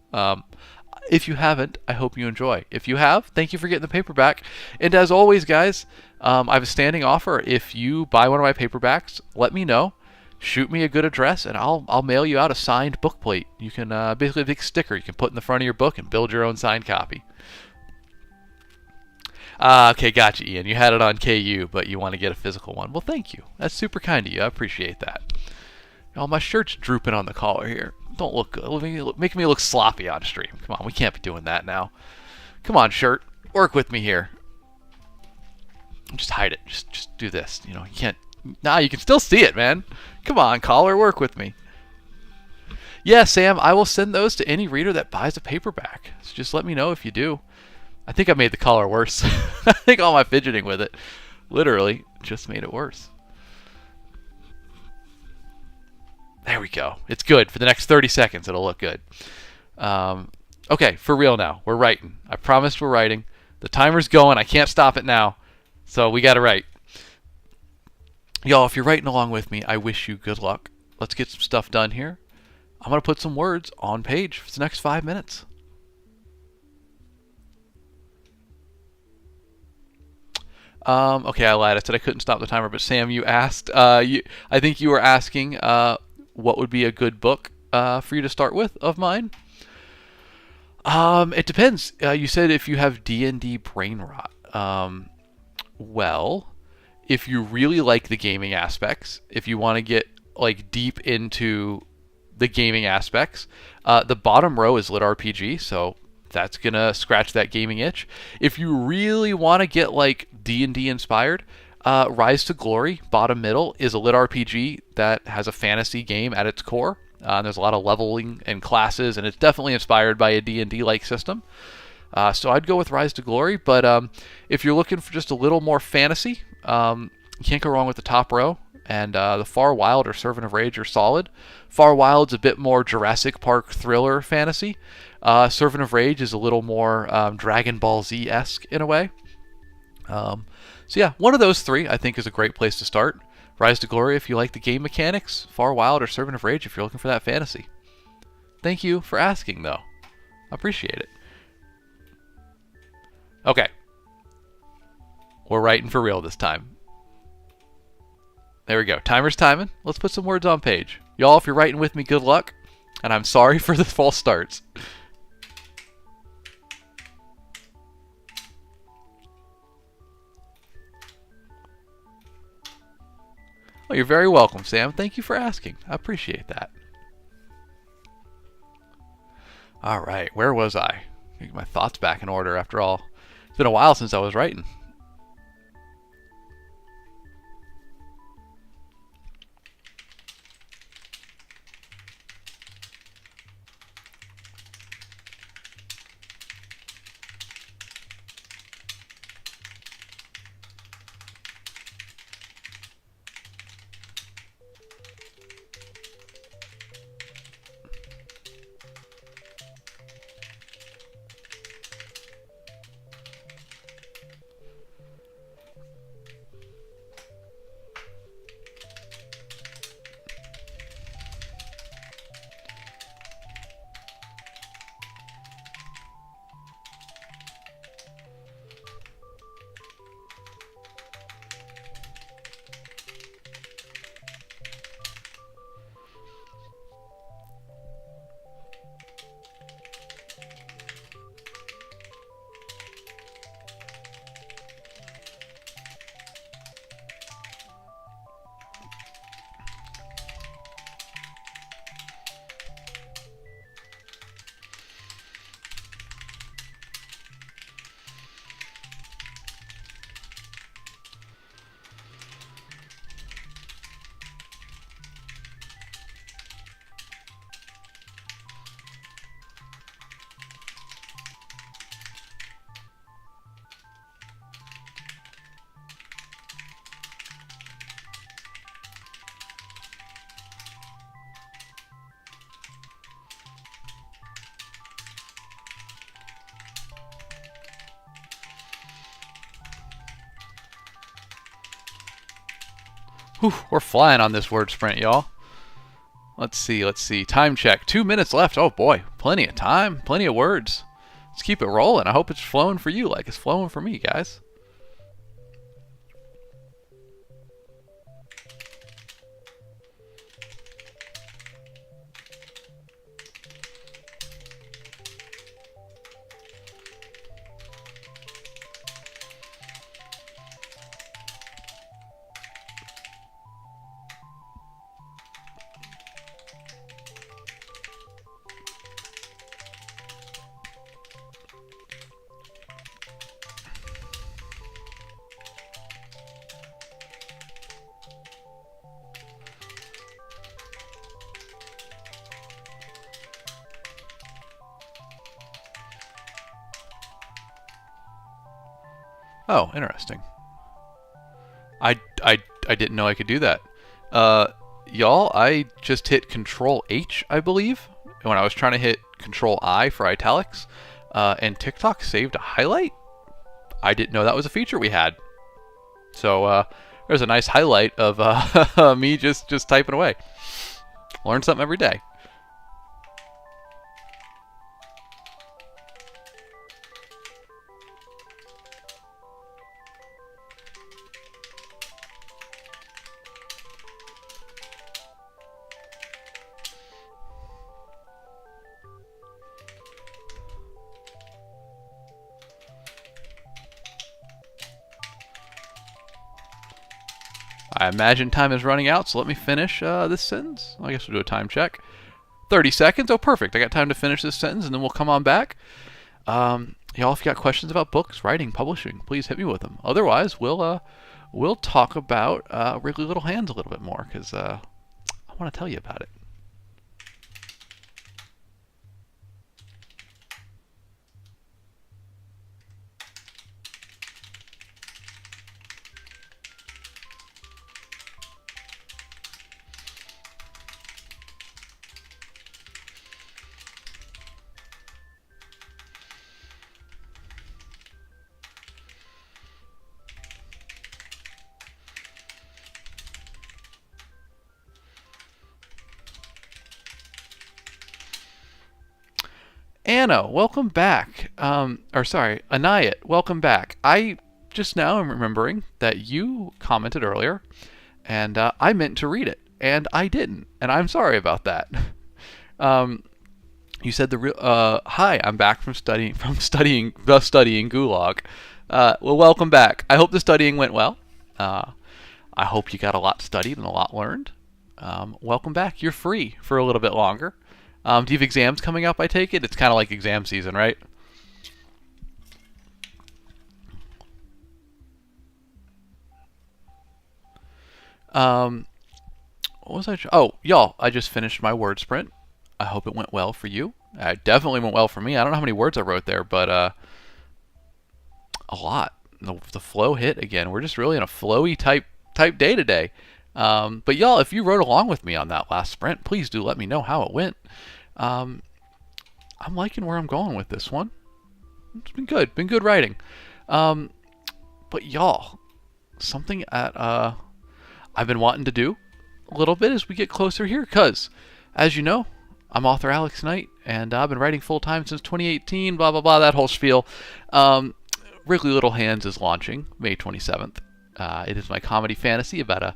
If you haven't, I hope you enjoy. If you have, thank you for getting the paperback. And as always, guys, I have a standing offer. If you buy one of my paperbacks, let me know. Shoot me a good address, and I'll mail you out a signed book plate. You can basically a big sticker you can put in the front of your book and build your own signed copy. Okay, gotcha, Ian. You had it on KU, but you want to get a physical one. Well, thank you. That's super kind of you. I appreciate that. Oh, my shirt's drooping on the collar here. Don't look good. Making me look sloppy on stream. Come on, we can't be doing that now. Come on, shirt. Work with me here. Just hide it. Just do this. You know, you Nah, you can still see it, man. Come on, caller, work with me. Yeah, Sam, I will send those to any reader that buys a paperback. So just let me know if you do. I think I made the caller worse. I think all my fidgeting with it literally just made it worse. There we go. It's good. For the next 30 seconds, it'll look good. Okay, for real now. We're writing. I promised we're writing. The timer's going. I can't stop it now. So we got to write. Y'all, if you're writing along with me, I wish you good luck. Let's get some stuff done here. I'm going to put some words on page for the next 5 minutes. Okay, I lied. I said I couldn't stop the timer, but Sam, you asked. I think you were asking what would be a good book for you to start with of mine. It depends. You said if you have D&D brain rot. Well, if you really like the gaming aspects, if you want to get like deep into the gaming aspects, the bottom row is lit RPG, so that's gonna scratch that gaming itch. If you really want to get like D&D inspired, Rise to Glory, bottom middle, is a lit RPG that has a fantasy game at its core. There's a lot of leveling and classes, and it's definitely inspired by a D&D like system. So I'd go with Rise to Glory, but if you're looking for just a little more fantasy, you can't go wrong with the top row. And the Far Wild or Servant of Rage are solid. Far Wild's a bit more Jurassic Park thriller fantasy. Servant of Rage is a little more Dragon Ball Z-esque in a way. So yeah, one of those three I think is a great place to start. Rise to Glory if you like the game mechanics. Far Wild or Servant of Rage if you're looking for that fantasy. Thank you for asking, though. I appreciate it. Okay. We're writing for real this time. There we go. Timer's timing. Let's put some words on page. Y'all, if you're writing with me, good luck. And I'm sorry for the false starts. Oh, you're very welcome, Sam. Thank you for asking. I appreciate that. All right, where was I? Get my thoughts back in order after all. It's been a while since I was writing. Whew, we're flying on this word sprint, y'all. Let's see. Time check. 2 minutes left. Oh boy, plenty of time, plenty of words. Let's keep it rolling. I hope it's flowing for you like it's flowing for me, guys. Oh, interesting. I, I, I didn't know I could do that. Uh, y'all, I just hit Control H, I believe, when I was trying to hit Control I for italics, and TikTok saved a highlight. I didn't know that was a feature we had. So there's a nice highlight of me just typing away. Learn something every day. I imagine time is running out, so let me finish this sentence. I guess we'll do a time check. 30 seconds? Oh, perfect. I got time to finish this sentence, and then we'll come on back. Y'all, if you got questions about books, writing, publishing, please hit me with them. Otherwise, we'll talk about Wriggly Little Hands a little bit more, because I want to tell you about it. Anna, welcome back. Or sorry, Anayat, welcome back. I just now am remembering that you commented earlier, and I meant to read it, and I didn't, and I'm sorry about that. um, you said the real. Hi, I'm back from studying Gulag. Well, welcome back. I hope the studying went well. I hope you got a lot studied and a lot learned. Welcome back. You're free for a little bit longer. Do you have exams coming up, I take it? It's kind of like exam season, right? Um, what was I? Oh, y'all, I just finished my word sprint. I hope it went well for you. It definitely went well for me. I don't know how many words I wrote there, but a lot. The flow hit again. We're just really in a flowy type day today. But y'all, if you rode along with me on that last sprint, please do let me know how it went. Um, I'm liking where I'm going with this one. It's been good writing. Um, but y'all, something at I've been wanting to do a little bit as we get closer here, cause as you know, I'm author Alex Knight, and I've been writing full time since 2018. Blah blah blah, that whole spiel. Wriggly Little Hands is launching May 27th. It is my comedy fantasy about a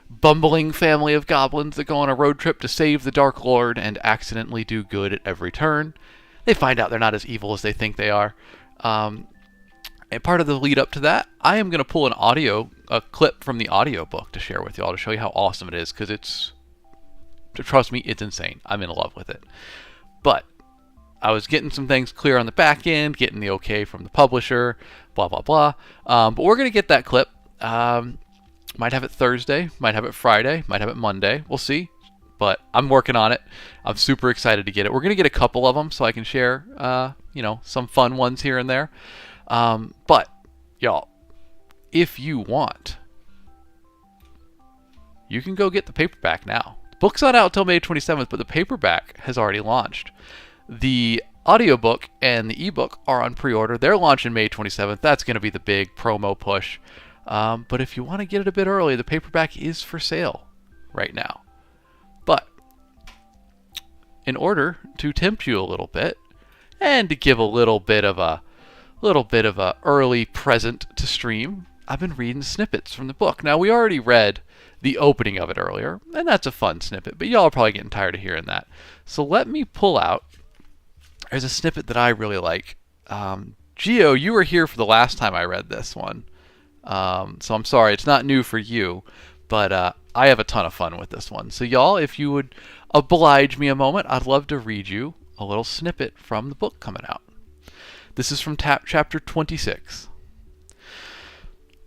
bumbling family of goblins that go on a road trip to save the Dark Lord and accidentally do good at every turn. They find out they're not as evil as they think they are. And part of the lead up to that, I am going to pull a clip from the audio book to share with y'all to show you how awesome it is, because trust me, it's insane. I'm in love with it. But I was getting some things clear on the back end, getting the okay from the publisher, blah, blah, blah. But we're going to get that clip. Might have it Thursday, might have it Friday, might have it Monday. We'll see. But I'm working on it. I'm super excited to get it. We're going to get a couple of them so I can share, some fun ones here and there. But, y'all, if you want, you can go get the paperback now. The book's not out till May 27th, but the paperback has already launched. The audiobook and the ebook are on pre-order. They're launching May 27th. That's going to be the big promo push. But if you want to get it a bit early, the paperback is for sale right now. But in order to tempt you a little bit and to give a little bit of a early present to stream, I've been reading snippets from the book. Now, we already read the opening of it earlier, and that's a fun snippet, but y'all are probably getting tired of hearing that. So let me pull out. There's a snippet that I really like. Gio, you were here for the last time I read this one. So I'm sorry, it's not new for you, but I have a ton of fun with this one. So y'all, if you would oblige me a moment, I'd love to read you a little snippet from the book coming out. This is from chapter 26.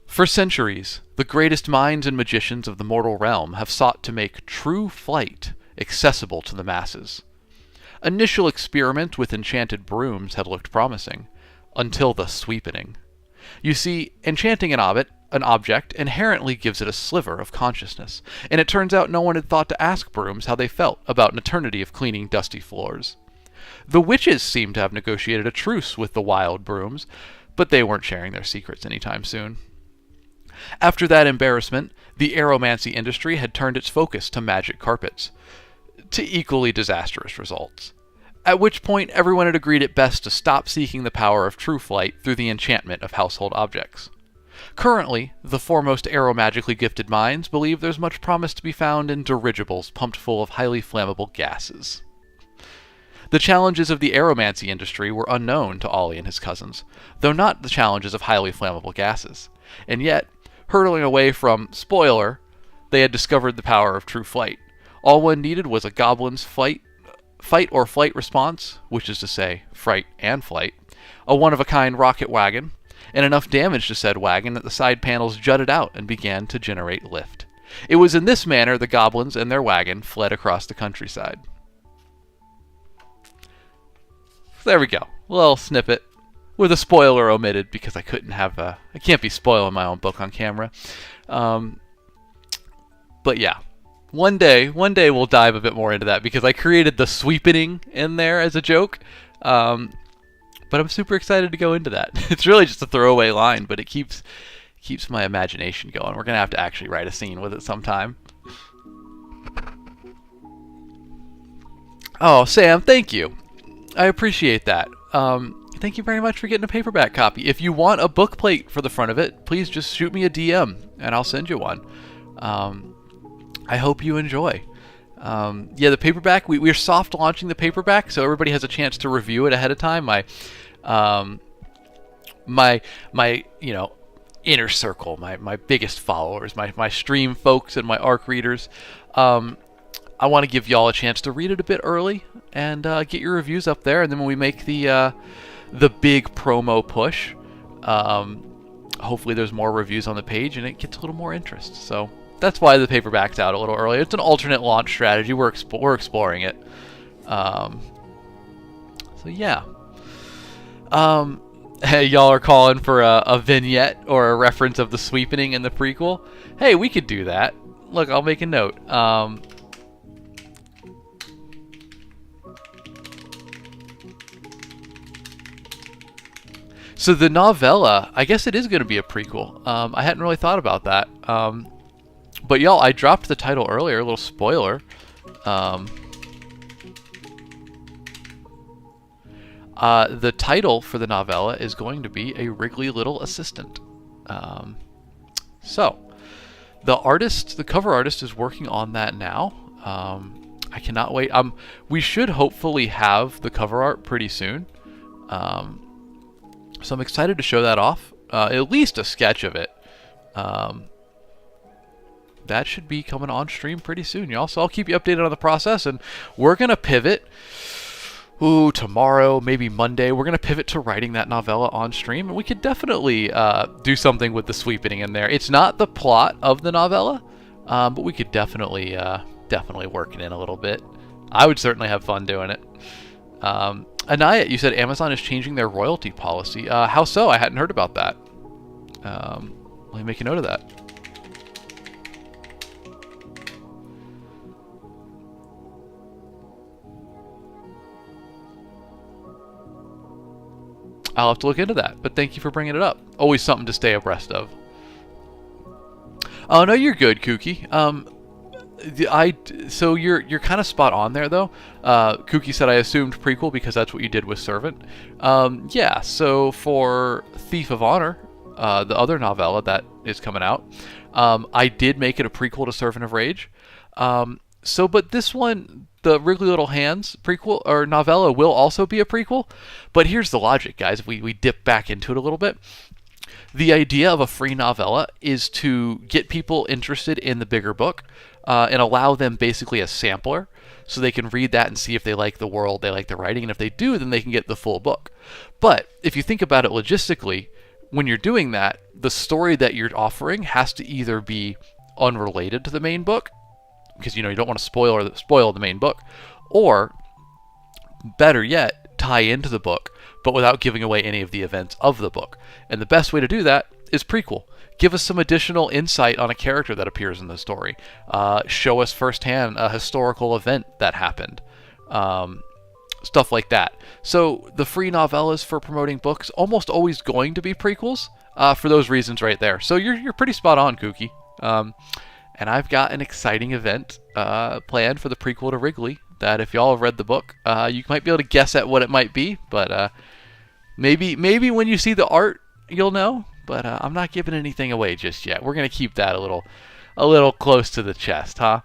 For centuries, the greatest minds and magicians of the mortal realm have sought to make true flight accessible to the masses. Initial experiments with enchanted brooms had looked promising, until the sweepening. You see, enchanting an object inherently gives it a sliver of consciousness, and it turns out no one had thought to ask brooms how they felt about an eternity of cleaning dusty floors. The witches seemed to have negotiated a truce with the wild brooms, but they weren't sharing their secrets anytime soon. After that embarrassment, the aeromancy industry had turned its focus to magic carpets, to equally disastrous results. At which point, everyone had agreed it best to stop seeking the power of true flight through the enchantment of household objects. Currently, the foremost aeromagically gifted minds believe there's much promise to be found in dirigibles pumped full of highly flammable gases. The challenges of the aeromancy industry were unknown to Ollie and his cousins, though not the challenges of highly flammable gases. And yet, hurtling away from spoiler, they had discovered the power of true flight. All one needed was a goblin's fight or flight response, which is to say, fright and flight, a one-of-a-kind rocket wagon, and enough damage to said wagon that the side panels jutted out and began to generate lift. It was in this manner the goblins and their wagon fled across the countryside. There we go. A little snippet with a spoiler omitted because I can't be spoiling my own book on camera. But yeah, one day we'll dive a bit more into that because I created the sweepening in there as a joke. But I'm super excited to go into that. It's really just a throwaway line, but it keeps my imagination going. We're gonna have to actually write a scene with it sometime. Oh, Sam, thank you. I appreciate that. Thank you very much for getting a paperback copy. If you want a book plate for the front of it, please just shoot me a DM and I'll send you one. I hope you enjoy. Yeah, the paperback, we're soft launching the paperback, so everybody has a chance to review it ahead of time. My inner circle, my biggest followers, my stream folks and my ARC readers, I want to give y'all a chance to read it a bit early and get your reviews up there, and then when we make the big promo push, hopefully there's more reviews on the page and it gets a little more interest. So that's why the paperback's out a little earlier. It's an alternate launch strategy. We're exploring it. So yeah. Hey, y'all are calling for a vignette or a reference of the sweepening in the prequel. Hey, we could do that. Look, I'll make a note. So the novella, I guess it is going to be a prequel. I hadn't really thought about that. But y'all, I dropped the title earlier, a little spoiler. The title for the novella is going to be A Wriggly Little Assistant. So, the cover artist is working on that now. I cannot wait. We should hopefully have the cover art pretty soon. So I'm excited to show that off. At least a sketch of it. That should be coming on stream pretty soon, y'all. So I'll keep you updated on the process, and we're gonna pivot. Tomorrow, maybe Monday, we're gonna pivot to writing that novella on stream, and we could definitely do something with the sweepening in there. It's not the plot of the novella, but we could definitely work it in a little bit. I would certainly have fun doing it. Anaya, you said Amazon is changing their royalty policy. How so? I hadn't heard about that. Let me make a note of that. I'll have to look into that, but thank you for bringing it up. Always something to stay abreast of. Oh, no, you're good, Kooky. So you're kind of spot on there, though. Kooky said I assumed prequel because that's what you did with Servant. Yeah, so for Thief of Honor, the other novella that is coming out, I did make it a prequel to Servant of Rage. But this one, the Wriggly Little Hands prequel or novella, will also be a prequel. But here's the logic, guys. If we dip back into it a little bit, the idea of a free novella is to get people interested in the bigger book and allow them basically a sampler so they can read that and see if they like the world, they like the writing, and if they do, then they can get the full book. But if you think about it logistically, when you're doing that, the story that you're offering has to either be unrelated to the main book, because you don't want to spoil the main book, or better yet, tie into the book, but without giving away any of the events of the book. And the best way to do that is prequel. Give us some additional insight on a character that appears in the story. Show us firsthand a historical event that happened. Stuff like that. So the free novellas for promoting books almost always going to be prequels for those reasons right there. So you're pretty spot on, Kooky. And I've got an exciting event planned for the prequel to Wrigley that if y'all have read the book, you might be able to guess at what it might be, but maybe when you see the art, you'll know. But I'm not giving anything away just yet. We're gonna keep that a little close to the chest, huh?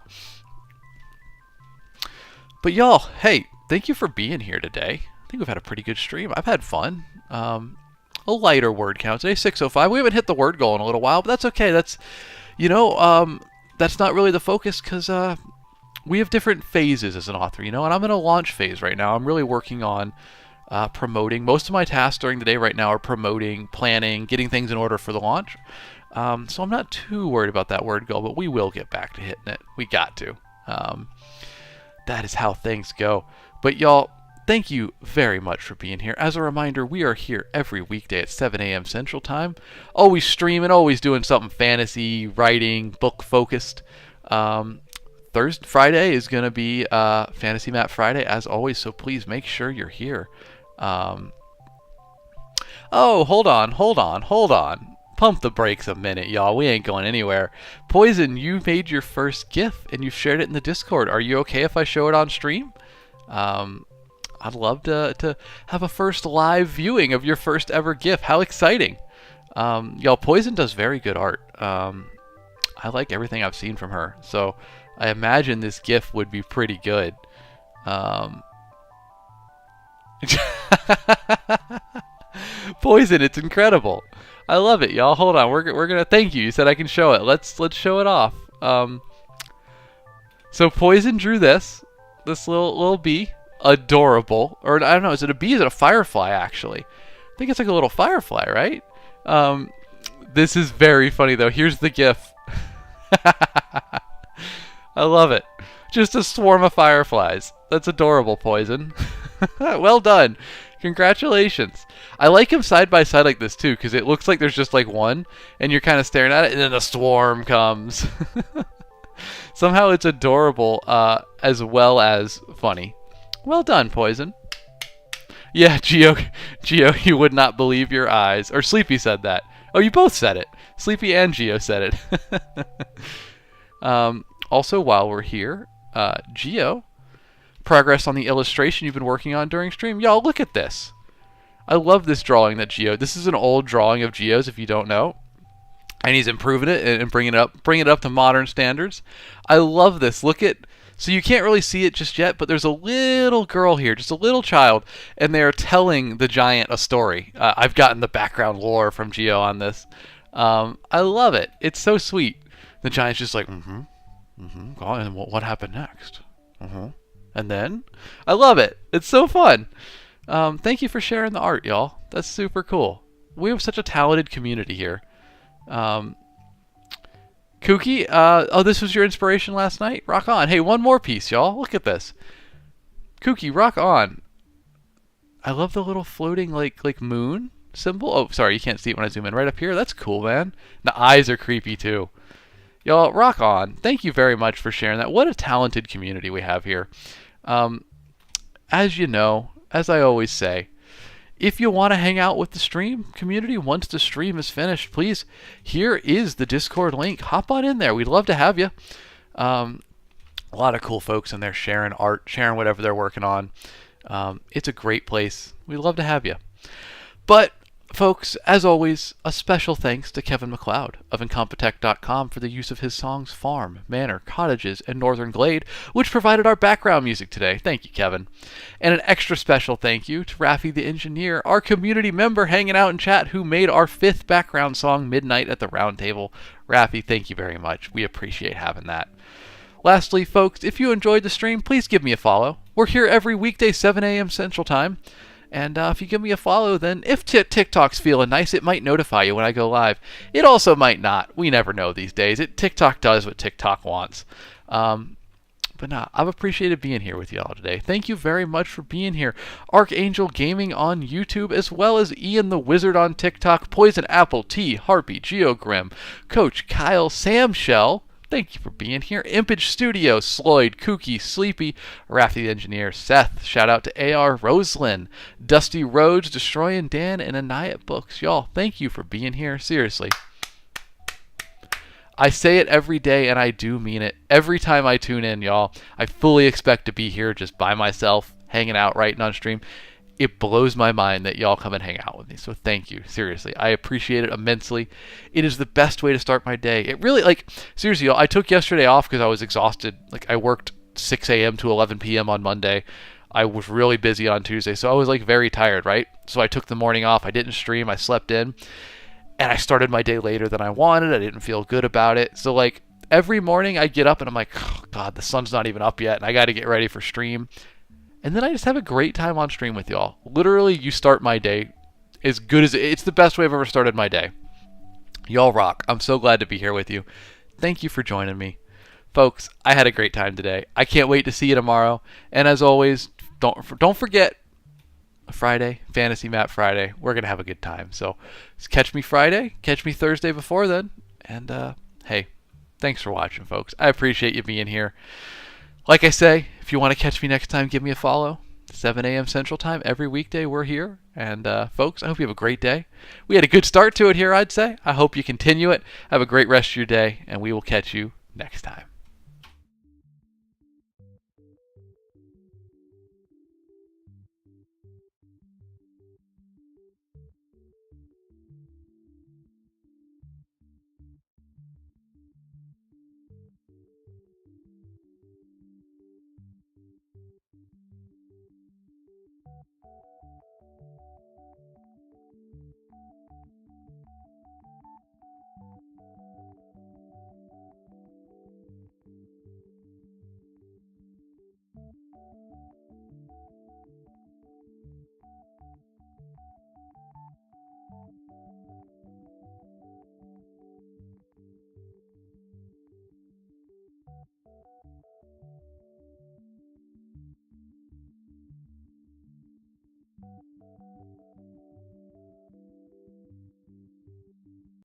But y'all, hey, thank you for being here today. I think we've had a pretty good stream. I've had fun. A lighter word count today, 605. We haven't hit the word goal in a little while, but that's okay. That's not really the focus because we have different phases as an author, and I'm in a launch phase right now. I'm really working on promoting. Most of my tasks during the day right now are promoting, planning, getting things in order for the launch. So I'm not too worried about that word goal, but we will get back to hitting it. We got to. That is how things go. But y'all, thank you very much for being here. As a reminder, we are here every weekday at 7 a.m. Central Time. Always streaming, always doing something fantasy, writing, book focused. Friday is going to be Fantasy Map Friday, as always, so please make sure you're here. Oh, hold on. Pump the brakes a minute, y'all. We ain't going anywhere. Poison, you made your first GIF, and you shared it in the Discord. Are you okay if I show it on stream? I'd love to have a first live viewing of your first ever GIF. How exciting. Y'all, Poison does very good art. I like everything I've seen from her, so I imagine this GIF would be pretty good. Poison, it's incredible. I love it, y'all. Hold on, we're gonna thank you. You said I can show it. Let's show it off. So Poison drew this little bee, adorable. Or I don't know, is it a bee? Is it a firefly? Actually, I think it's like a little firefly, right? This is very funny though. Here's the GIF. I love it. Just a swarm of fireflies. That's adorable, Poison. Well done. Congratulations. I like him side by side like this too, because it looks like there's just like one, and you're kind of staring at it, and then the swarm comes. Somehow it's adorable, as well as funny. Well done, Poison. Yeah, Geo, you would not believe your eyes. Or Sleepy said that. Oh, you both said it. Sleepy and Geo said it. Also, while we're here, Geo, progress on the illustration you've been working on during stream. Y'all, look at this. I love this drawing that Geo. This is an old drawing of Geo's, if you don't know, and he's improving it and bringing it up to modern standards. I love this. Look at. So you can't really see it just yet, but there's a little girl here, just a little child, and they're telling the giant a story. I've gotten the background lore from Geo on this. I love it. It's so sweet. The giant's just like, God, and what happened next? And then? I love it. It's so fun. Thank you for sharing the art, y'all. That's super cool. We have such a talented community here. Kooky, oh, this was your inspiration last night? Rock on. Hey, one more piece, y'all. Look at this. Kooky, rock on. I love the little floating, like moon symbol. Oh, sorry, you can't see it when I zoom in. Right up here. That's cool, man. The eyes are creepy, too. Y'all, rock on. Thank you very much for sharing that. What a talented community we have here. As you know, as I always say, if you want to hang out with the stream community once the stream is finished, please, here is the Discord link. Hop on in there. We'd love to have you. A lot of cool folks in there sharing art, sharing whatever they're working on. It's a great place. We'd love to have you. But, folks, as always, a special thanks to Kevin MacLeod of Incompetech.com for the use of his songs Farm, Manor, Cottages, and Northern Glade, which provided our background music today. Thank you, Kevin. And an extra special thank you to Rafi the Engineer, our community member hanging out in chat, who made our 5th background song, Midnight at the Round Table. Rafi, thank you very much. We appreciate having that. Lastly, folks, if you enjoyed the stream, please give me a follow. We're here every weekday, 7 a.m. Central Time. And if you give me a follow, then if TikTok's feeling nice, it might notify you when I go live. It also might not. We never know these days. TikTok does what TikTok wants. But nah, I've appreciated being here with y'all today. Thank you very much for being here. Archangel Gaming on YouTube, as well as Ian the Wizard on TikTok, Poison Apple, T, Harpy, Geogrim, Coach Kyle, Sam Shell. Thank you for being here. Impage Studio, Sloyd, Kooky, Sleepy, Rafty the Engineer, Seth. Shout out to AR Roslyn, Dusty Rhodes, Destroyin' Dan, and Anaya Books. Y'all, thank you for being here. Seriously. I say it every day, and I do mean it. Every time I tune in, y'all, I fully expect to be here just by myself, hanging out, writing on stream. It blows my mind that y'all come and hang out with me. So thank you. Seriously. I appreciate it immensely. It is the best way to start my day. It really, like, seriously, y'all, I took yesterday off because I was exhausted. Like, I worked 6 a.m. to 11 p.m. on Monday. I was really busy on Tuesday, so I was, like, very tired, right? So I took the morning off. I didn't stream. I slept in. And I started my day later than I wanted. I didn't feel good about it. So, like, every morning I get up and I'm like, oh, God, the sun's not even up yet, and I got to get ready for stream. And then I just have a great time on stream with y'all. Literally, you start my day as good as it's the best way I've ever started my day. Y'all rock. I'm so glad to be here with you. Thank you for joining me. Folks, I had a great time today. I can't wait to see you tomorrow. And as always, don't forget Friday, Fantasy Map Friday. We're going to have a good time. So catch me Friday, catch me Thursday before then. And hey, thanks for watching, folks. I appreciate you being here. Like I say, if you want to catch me next time, give me a follow. 7 a.m. Central Time every weekday. We're here. And folks, I hope you have a great day. We had a good start to it here, I'd say. I hope you continue it. Have a great rest of your day, and we will catch you next time.